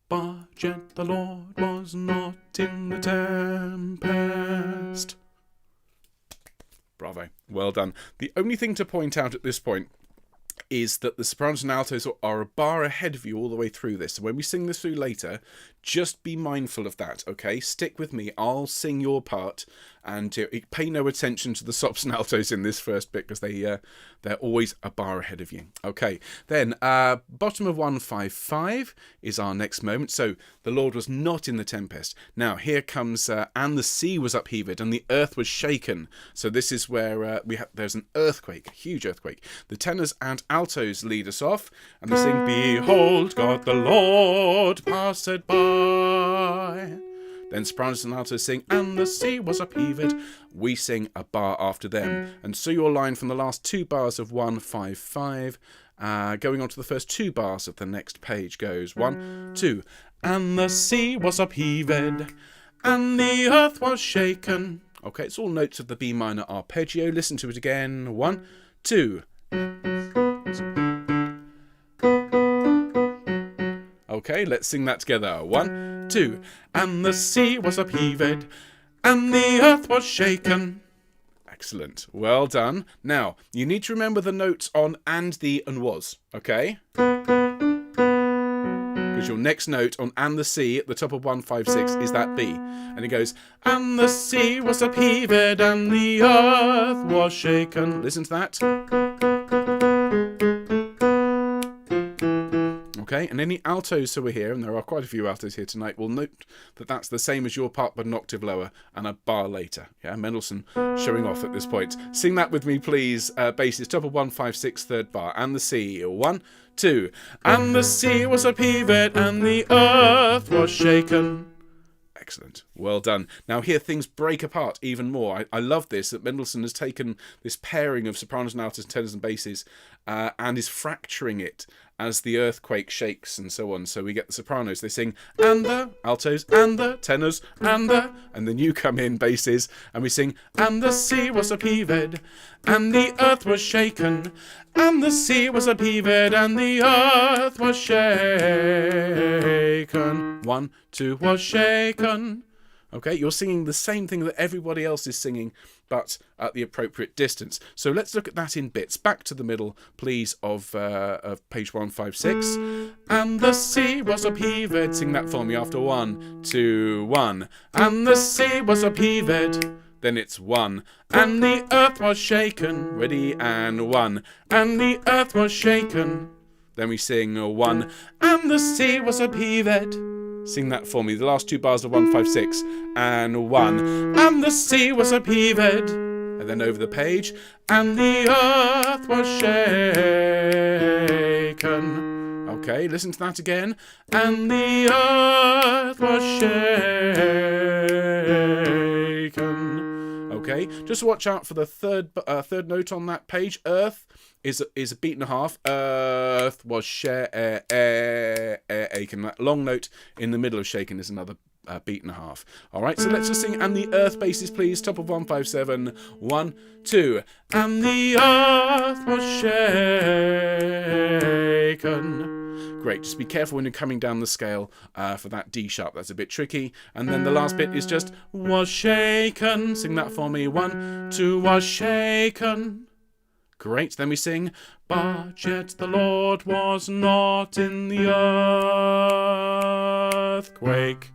But yet the Lord was not in the tempest. Bravo. Well done. The only thing to point out at this point is that the sopranos and altos are a bar ahead of you all the way through this. So when we sing this through later, just be mindful of that, okay? Stick with me. I'll sing your part, and pay no attention to the sops and altos in this first bit, because they're always a bar ahead of you. Okay, then bottom of 155 is our next moment. So the Lord was not in the tempest. Now here comes and the sea was upheaved and the earth was shaken. So this is where there's an earthquake, a huge earthquake. The tenors and altos lead us off, and they sing, "Behold, God the Lord passed by." Then sopranos and altos sing, "And the sea was upheaved." We sing a bar after them. And so your line from the last 2 bars of 155, going on to the first 2 bars of the next page goes 1, 2. And the sea was upheaved, and the earth was shaken. Okay, it's all notes of the B minor arpeggio. Listen to it again. 1, 2. Okay, let's sing that together. 1, 2. And the sea was upheaved, and the earth was shaken. Excellent. Well done. Now, you need to remember the notes on and, the, and was, okay? Because your next note on and the sea at the top of 156 is that B. And it goes, and the sea was upheaved, and the earth was shaken. Listen to that. Okay, and any altos who are here, and there are quite a few altos here tonight, will note that that's the same as your part, but an octave lower and a bar later. Yeah, Mendelssohn showing off at this point. Sing that with me, please. Basses, top of 156, third bar. And the sea. 1, 2. And the sea was upheaved, and the earth was shaken. Excellent. Well done. Now here things break apart even more. I love this, that Mendelssohn has taken this pairing of sopranos and altos, tenors and basses, and is fracturing it as the earthquake shakes and so on. So we get the sopranos, they sing, and the altos, and the tenors, and then you come in, basses, and we sing, and the sea was upheaved, and the earth was shaken, and the sea was upheaved, and the earth was shaken. 1, 2, was shaken. Okay, you're singing the same thing that everybody else is singing, but at the appropriate distance. So let's look at that in bits. Back to the middle, please, of page 156. And the sea was upheaved. Sing that for me after 1, 2, 1. And the sea was upheaved. Then it's 1. And the earth was shaken. Ready, and 1. And the earth was shaken. Then we sing 1. And the sea was upheaved. Sing that for me. The last 2 bars of 156 and 1. And the sea was upheaved. And then over the page. And the earth was shaken. Okay, listen to that again. And the earth was shaken. Okay, just watch out for the third note on that page. Earth is a beat and a half. Earth was shaken. That long note in the middle of shaken is another beat and a half. All right, so let's just sing and the earth bases, please. Top of 157. 1, 2. And the earth was shaken. Great. Just be careful when you're coming down the scale for that D sharp. That's a bit tricky. And then the last bit is just was shaken. Sing that for me. 1, 2. Was shaken. Great. Then we sing, but yet the Lord was not in the earthquake.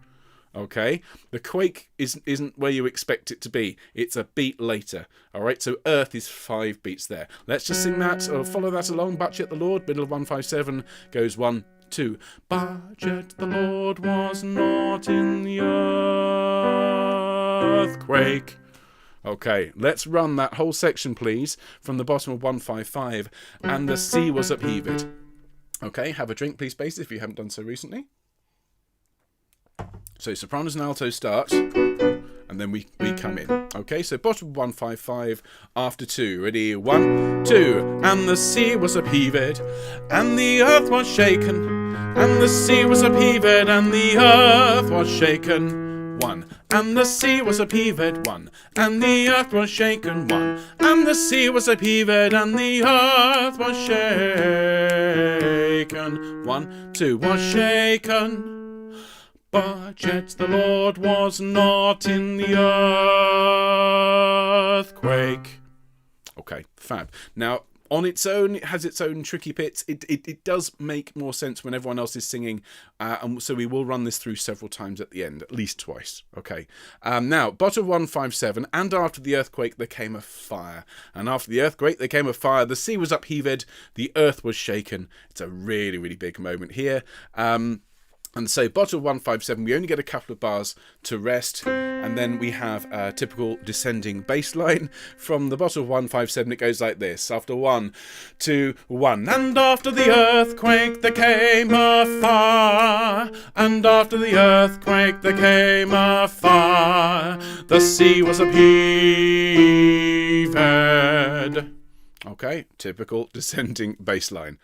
Okay, the quake isn't where you expect it to be. It's a beat later. All right, so earth is 5 beats there. Let's just sing that or follow that along. But yet the Lord, middle of 157, goes 1, 2. But yet the Lord was not in the earthquake. Okay, let's run that whole section, please, from the bottom of 155. And the sea was upheaved. Okay, have a drink, please, basses, if you haven't done so recently. So sopranos and altos start, and then we come in. Okay, so bottom of 155 after 2. Ready? 1, 2. And the sea was upheaved, and the earth was shaken. And the sea was upheaved, and the earth was shaken. 1. And the sea was upheaved. 1. And the earth was shaken. 1. And the sea was upheaved, and the earth was shaken. 1, 2. Was shaken. But yet the Lord was not in the earthquake. Okay, fab. Now, on its own, it has its own tricky bits. It does make more sense when everyone else is singing, and so we will run this through several times at the end, at least twice. Okay. Now, bottom 157, and after the earthquake there came a fire. And after the earthquake there came a fire. The sea was upheaved, the earth was shaken. It's a really, really big moment here. And so bottom 157, we only get a couple of bars to rest, and then we have a typical descending bass line. From the bottom of 157, it goes like this. After 1, 2, 1. And after the earthquake there came a fire, and after the earthquake there came a fire. The sea was upheaved. Okay, typical descending bass line.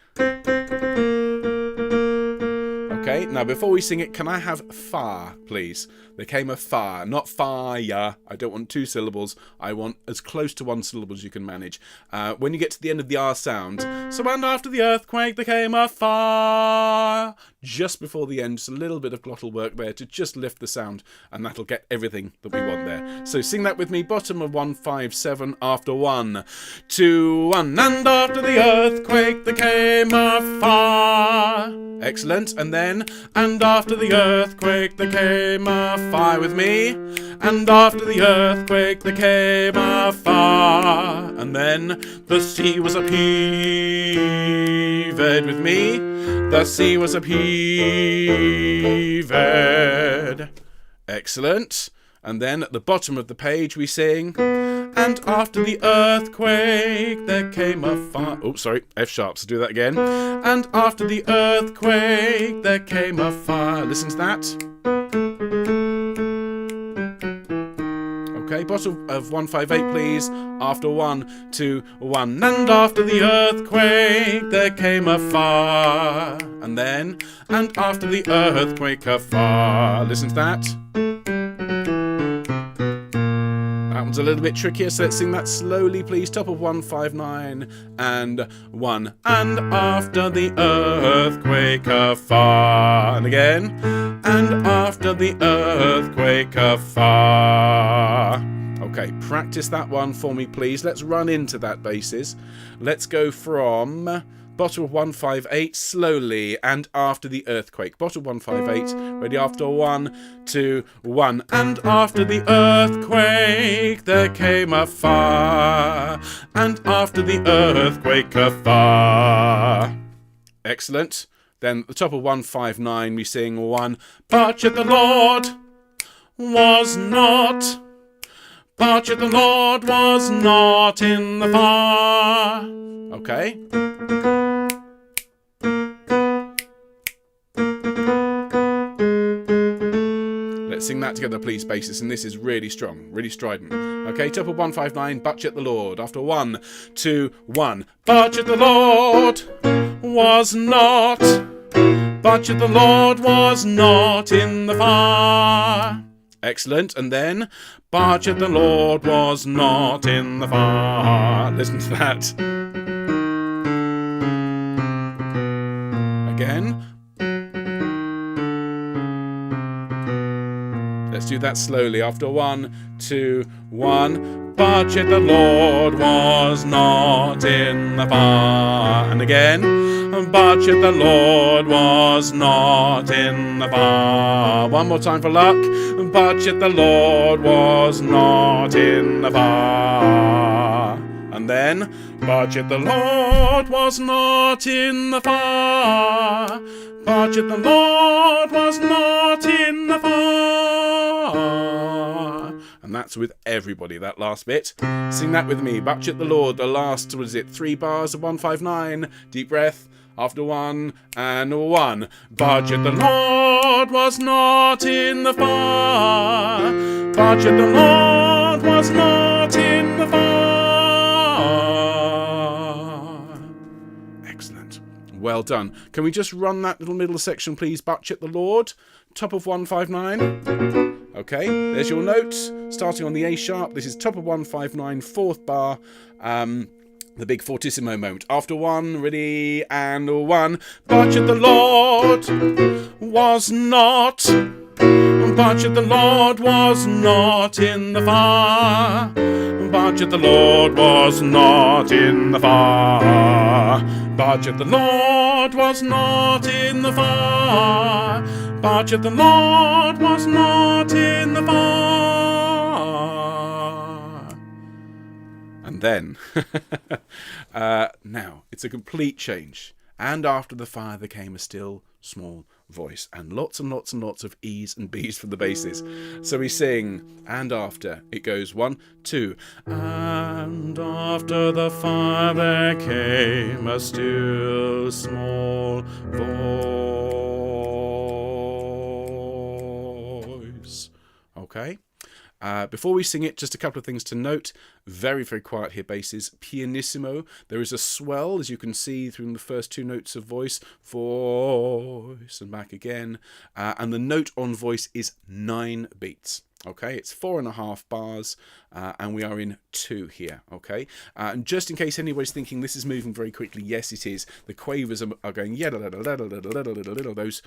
Okay, now before we sing it, can I have fire, please? There came a fire, not fire. I don't want 2 syllables. I want as close to 1 syllable as you can manage. When you get to the end of the R sound, so and after the earthquake there came a fire. Just before the end, just a little bit of glottal work there to just lift the sound, and that'll get everything that we want there. So sing that with me, bottom of 157, after 1, 2, 1. And after the earthquake there came a fire. Excellent. And then, and after the earthquake there came a fire with me. And after the earthquake there came a fire. And then the sea was upheaved with me. The sea was upheaved. Excellent. And then at the bottom of the page we sing, and after the earthquake there came a fire. Oh, sorry, F sharp, so do that again. And after the earthquake there came a fire. Listen to that. Okay, Okay, bottom of 158, please. After 1, 2, 1. And after the earthquake, there came a fire. And then, and after the earthquake, a fire. Listen to that. That one's a little bit trickier, so let's sing that slowly, please. Top of 159 and 1. And after the earthquake, a fire. And again. And after the earthquake, a fire. Okay, practice that one for me, please. Let's run into that basis. Let's go from bottom of 158 slowly, and after the earthquake. Bottom 158, ready after 1, 2, 1. And after the earthquake, there came a fire. And after the earthquake, a fire. Excellent. Then at the top of 159, we sing 1. But yet the Lord was not. But yet the Lord was not in the fire. Okay. Let's sing that together, please, basis. And this is really strong, really strident. Okay, top of 159, but yet the Lord. After 1, 2, 1. But yet the Lord was not. But yet the Lord was not in the fire. Excellent. And then, but yet the Lord was not in the fire. Listen to that. Again. Let's do that slowly. After 1, 2, 1. But yet the Lord was not in the fire. And again. But yet the Lord was not in the fire. One more time for luck. But yet the Lord was not in the fire. And then, but yet the Lord was not in the fire. But yet the Lord was not in the fire. And that's with everybody, that last bit. Sing that with me. But yet the Lord, the last, what is it, 3 bars of 159. Deep breath. After 1 and 1. But yet the Lord was not in the fire. But yet the Lord was not in the fire. Excellent. Well done. Can we just run that little middle section, please? But yet the Lord. Top of 159. Okay, there's your note. Starting on the A sharp. This is top of 159, 4th bar. The big fortissimo moment. After 1, ready, and 1. But yet the Lord was not. But yet the Lord was not in the fire. But yet the Lord was not in the fire. But yet the Lord was not in the fire. But yet the Lord was not in the fire. And then, now, it's a complete change. And after the fire there came a still small voice, and lots and lots and lots of E's and B's from the basses. So we sing, and after. It goes 1, 2. And after the fire there came a still small voice. Okay. Before we sing it, just a couple of things to note. Very, very quiet here, basses. Pianissimo. There is a swell, as you can see through the first 2 notes of voice. Voice, and back again. And the note on voice is 9 beats. Okay, it's 4.5 bars, and we are in 2 here. Okay, and just in case anybody's thinking this is moving very quickly, yes, it is. The quavers are going those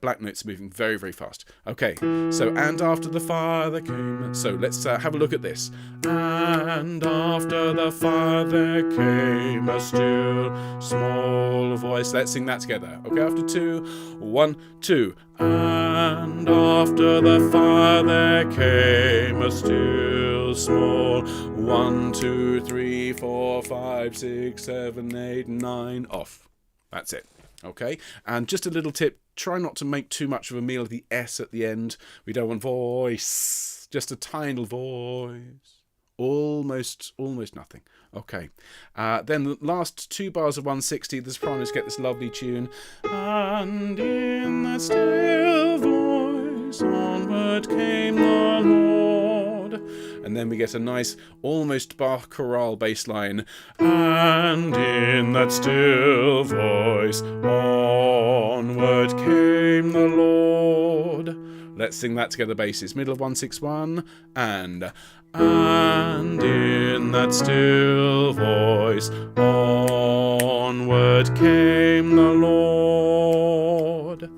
black notes are moving very, very fast. Okay, so and after the fire there came. So let's have a look at this. And after the fire there came a still small voice. Let's sing that together. Okay, after 2, 1, 2. And after the fire there came a still small 1, 2, 3, 4, 5, 6, 7, 8, 9 off. That's it. Okay, and just a little tip, try not to make too much of a meal of the S at the end. We don't want voice, just a tiny little voice. Almost nothing. Okay, then the last 2 bars of 160, the sopranos get this lovely tune. And in that still voice onward came the Lord. and then we get a nice, almost Bach chorale bass line. And in that still voice, onward came the Lord. Let's sing that together, basses. Middle of 161, and in that still voice, onward came the Lord.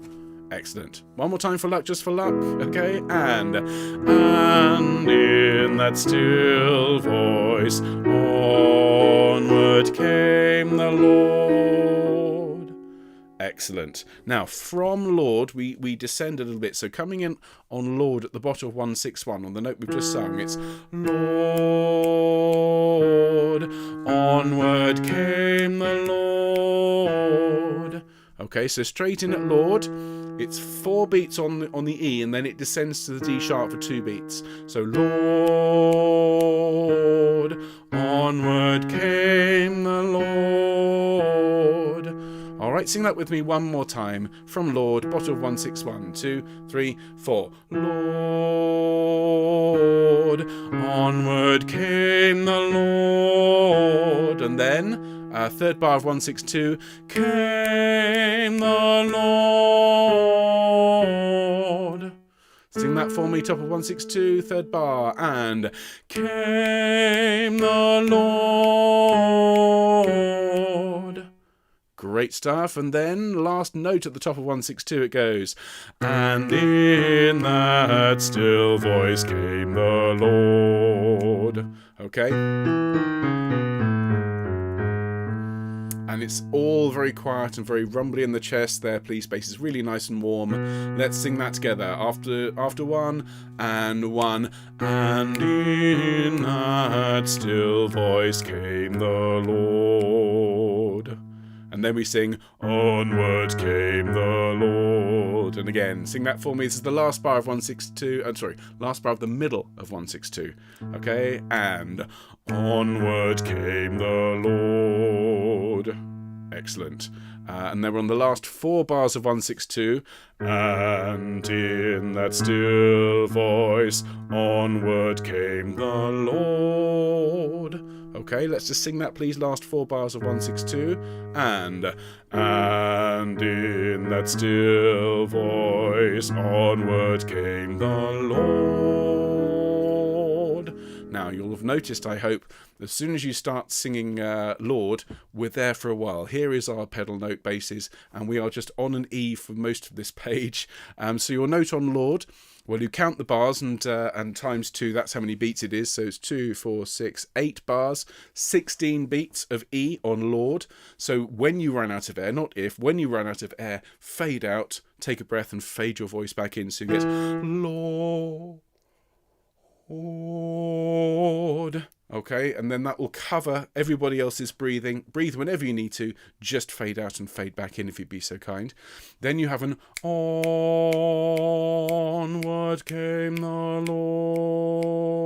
Excellent. One more time for luck, just for luck, okay? And in that still voice, onward came the Lord. Excellent. Now, from Lord, we descend a little bit. So coming in on Lord at the bottom of 161, on the note we've just sung, it's Lord, onward came the Lord. Okay, so straight in at Lord, it's 4 beats on the E, and then it descends to the D sharp for 2 beats. So Lord, onward came the Lord. All right, sing that with me one more time. From Lord, bottom of 161, 2, 3, 4. Lord, onward came the Lord. And then, third bar of 162, came the Lord. Sing that for me, top of 162, third bar, and came the Lord. Great stuff. And then last note at the top of 162, it goes, and in that still voice came the Lord. Okay? And it's all very quiet and very rumbly in the chest there, please. Bass is really nice and warm. Let's sing that together. After one, and in that still voice came the Lord. And then we sing, onward came the Lord. And again, sing that for me. This is the last bar of 162. Last bar of the middle of 162. Okay? And onward came the Lord. Excellent. And then we're on the last 4 bars of 162. And in that still voice, onward came the Lord. Okay, let's just sing that, please. Last 4 bars of 162. And in that still voice, onward came the Lord. Now, you'll have noticed, I hope, as soon as you start singing Lord, we're there for a while. Here is our pedal note basses, and we are just on an E for most of this page. So your note on Lord, well, you count the bars and times 2, that's how many beats it is. So it's 2, 4, 6, 8 bars, 16 beats of E on Lord. So when you run out of air, not if, when you run out of air, fade out, take a breath and fade your voice back in. So you get Lord. Okay, and then that will cover everybody else's breathing. Breathe whenever you need to, just fade out and fade back in if you'd be so kind. Then you have an onward came the Lord.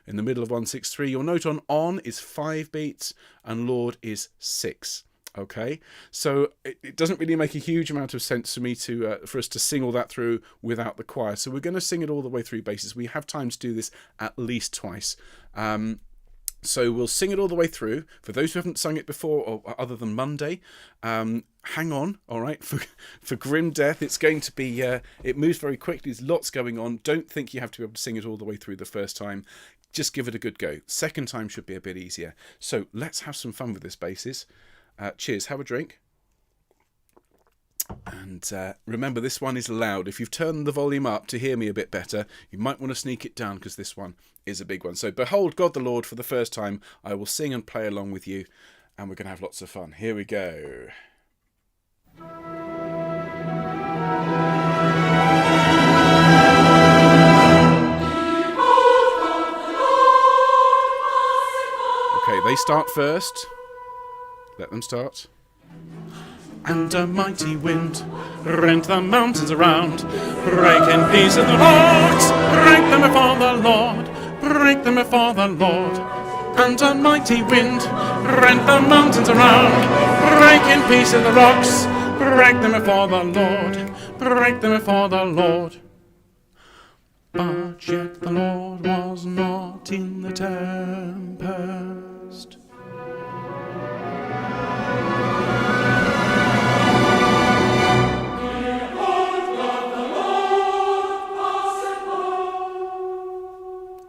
In the middle of 163, your note on is 5 beats and Lord is 6. Okay, so it doesn't really make a huge amount of sense for me for us to sing all that through without the choir. So we're going to sing it all the way through basses. We have time to do this at least twice. So we'll sing it all the way through. For those who haven't sung it before, or other than Monday, hang on, all right, for grim death. It's going to be, it moves very quickly. There's lots going on. Don't think you have to be able to sing it all the way through the first time. Just give it a good go. Second time should be a bit easier. So let's have some fun with this basses. Cheers, have a drink. And remember, this one is loud. If you've turned the volume up to hear me a bit better, you might want to sneak it down because this one is a big one. So behold God the Lord for the first time. I will sing and play along with you, and we're going to have lots of fun. Here we go. Okay, they start first. Let them start. And a mighty wind rent the mountains around, break in pieces the rocks, break them before the Lord, break them before the Lord. And a mighty wind rent the mountains around, break in pieces the rocks, break them before the Lord, break them before the Lord. But yet the Lord was not in the tempest.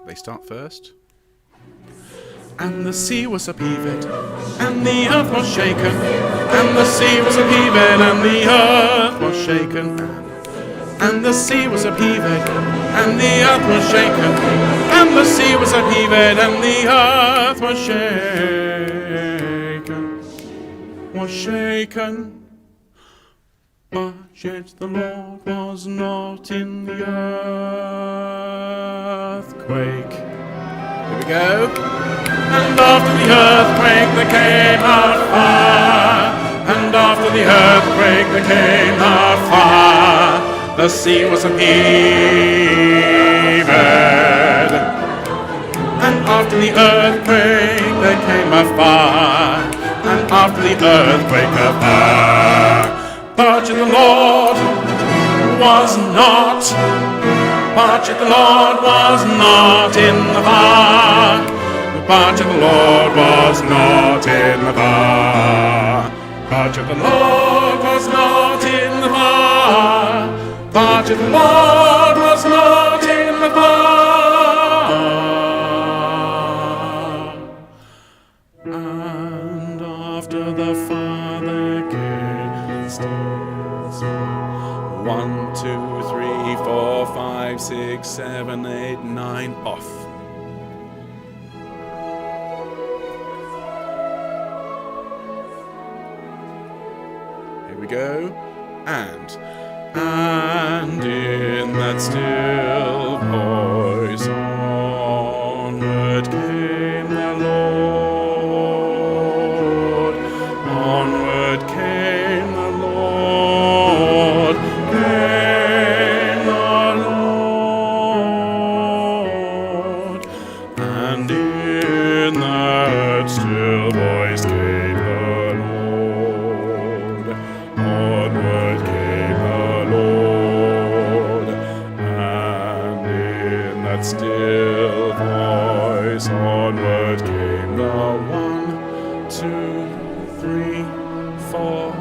They start first. And the sea was upheaved, and the earth was shaken. And the sea was upheaved, and the earth was shaken. And the sea was upheaved, and the earth was shaken. And the sea was upheaved, and the earth was shaken. Was shaken. But yet the Lord was not in the earthquake. Here we go. And after the earthquake there came a fire. And after the earthquake there came a fire. The sea was upheaved. And after the earthquake there came a fire. And after the earthquake a fire. But yet the Lord was not. But yet the Lord was not in the fire. But yet the Lord was not in the fire. But yet the Lord was not in the fire. But yet the Lord was not in the fire. And after the fire there came still small. 1, 2, 3, 4, 5, 6, 7, 8, 9, off. Here we go. And in that still voice onward came the Lord. Onward came the Lord. Came the Lord. And in that still voice came the Lord. Onward came the Lord. And in that still voice onward came the 1, 2, 3, 4,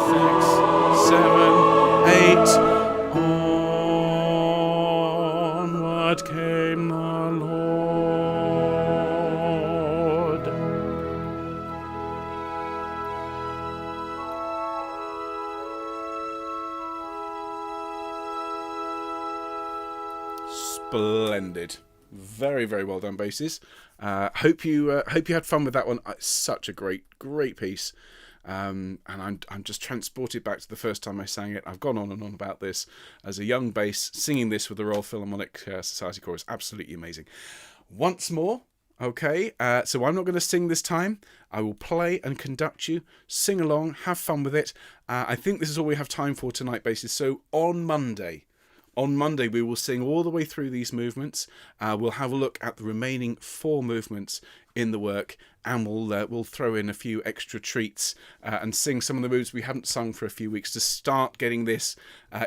6, 7, 8. Onward came the Lord. Splendid. Very, very well done, basses. Hope you had fun with that one. It's such a great piece. And I'm just transported back to the first time I sang it. I've gone on and on about this as a young bass, singing this with the Royal Philharmonic Society Chorus. Absolutely amazing. Once more, okay, so I'm not going to sing this time. I will play and conduct you, sing along, have fun with it. I think this is all we have time for tonight, basses. So on Monday, we will sing all the way through these movements. We'll have a look at the remaining 4 movements in the work, and we'll throw in a few extra treats and sing some of the moves we haven't sung for a few weeks to start getting this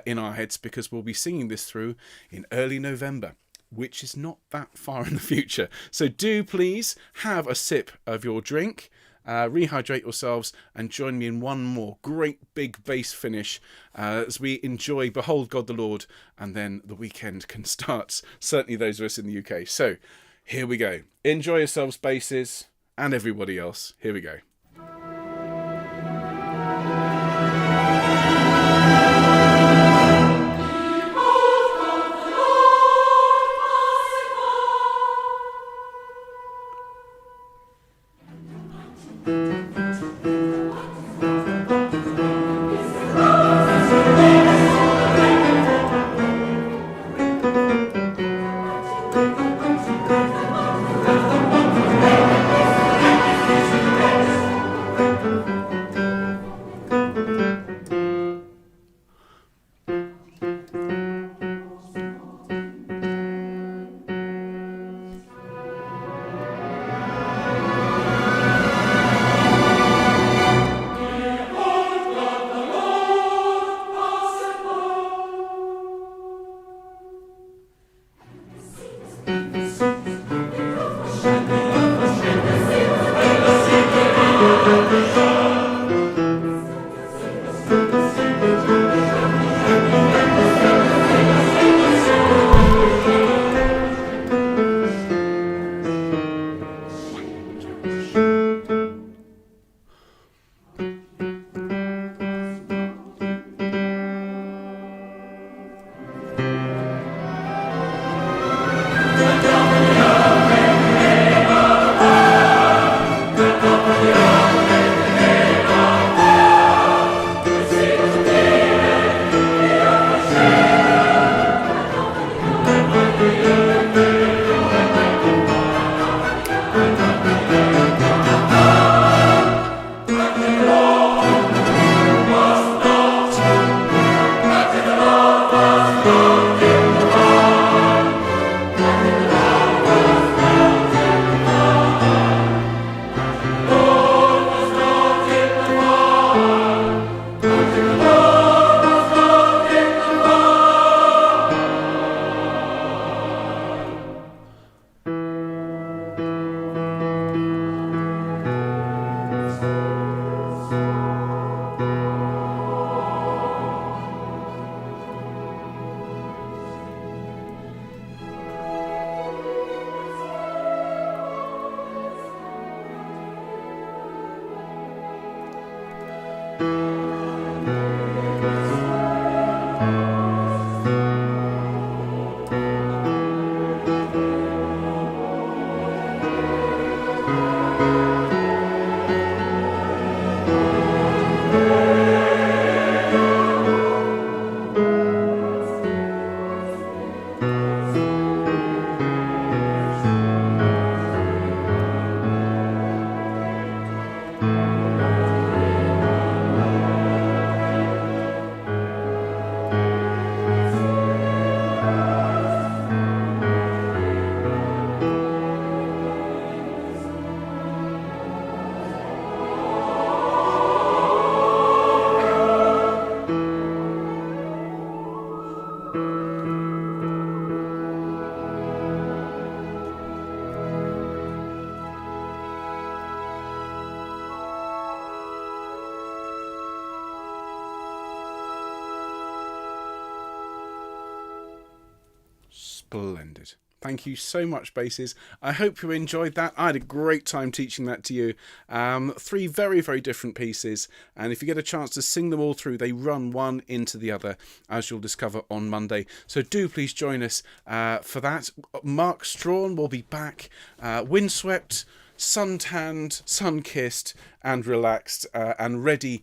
in our heads, because we'll be singing this through in early November, which is not that far in the future. So do please have a sip of your drink, rehydrate yourselves, and join me in one more great big bass finish as we enjoy Behold God the Lord, and then the weekend can start, certainly those of us in the UK. So here we go. Enjoy yourselves, basses, and everybody else. Here we go. Splendid. Thank you so much, basses. I hope you enjoyed that. I had a great time teaching that to you. 3 very, very different pieces. And if you get a chance to sing them all through, they run one into the other, as you'll discover on Monday. So do please join us for that. Mark Strawn will be back, windswept, suntanned, sun-kissed and relaxed and ready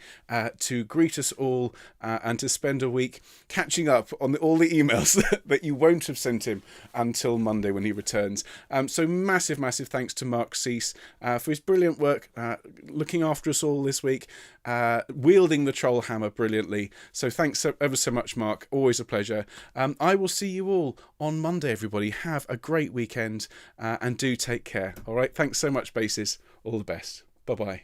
to greet us all and to spend a week catching up on all the emails that you won't have sent him until Monday when he returns. So massive, massive thanks to Mark Cease for his brilliant work looking after us all this week, wielding the troll hammer brilliantly. So thanks ever so much, Mark. Always a pleasure. I will see you all on Monday, everybody. Have a great weekend and do take care. All right. Thanks so much, basses. All the best. Bye-bye.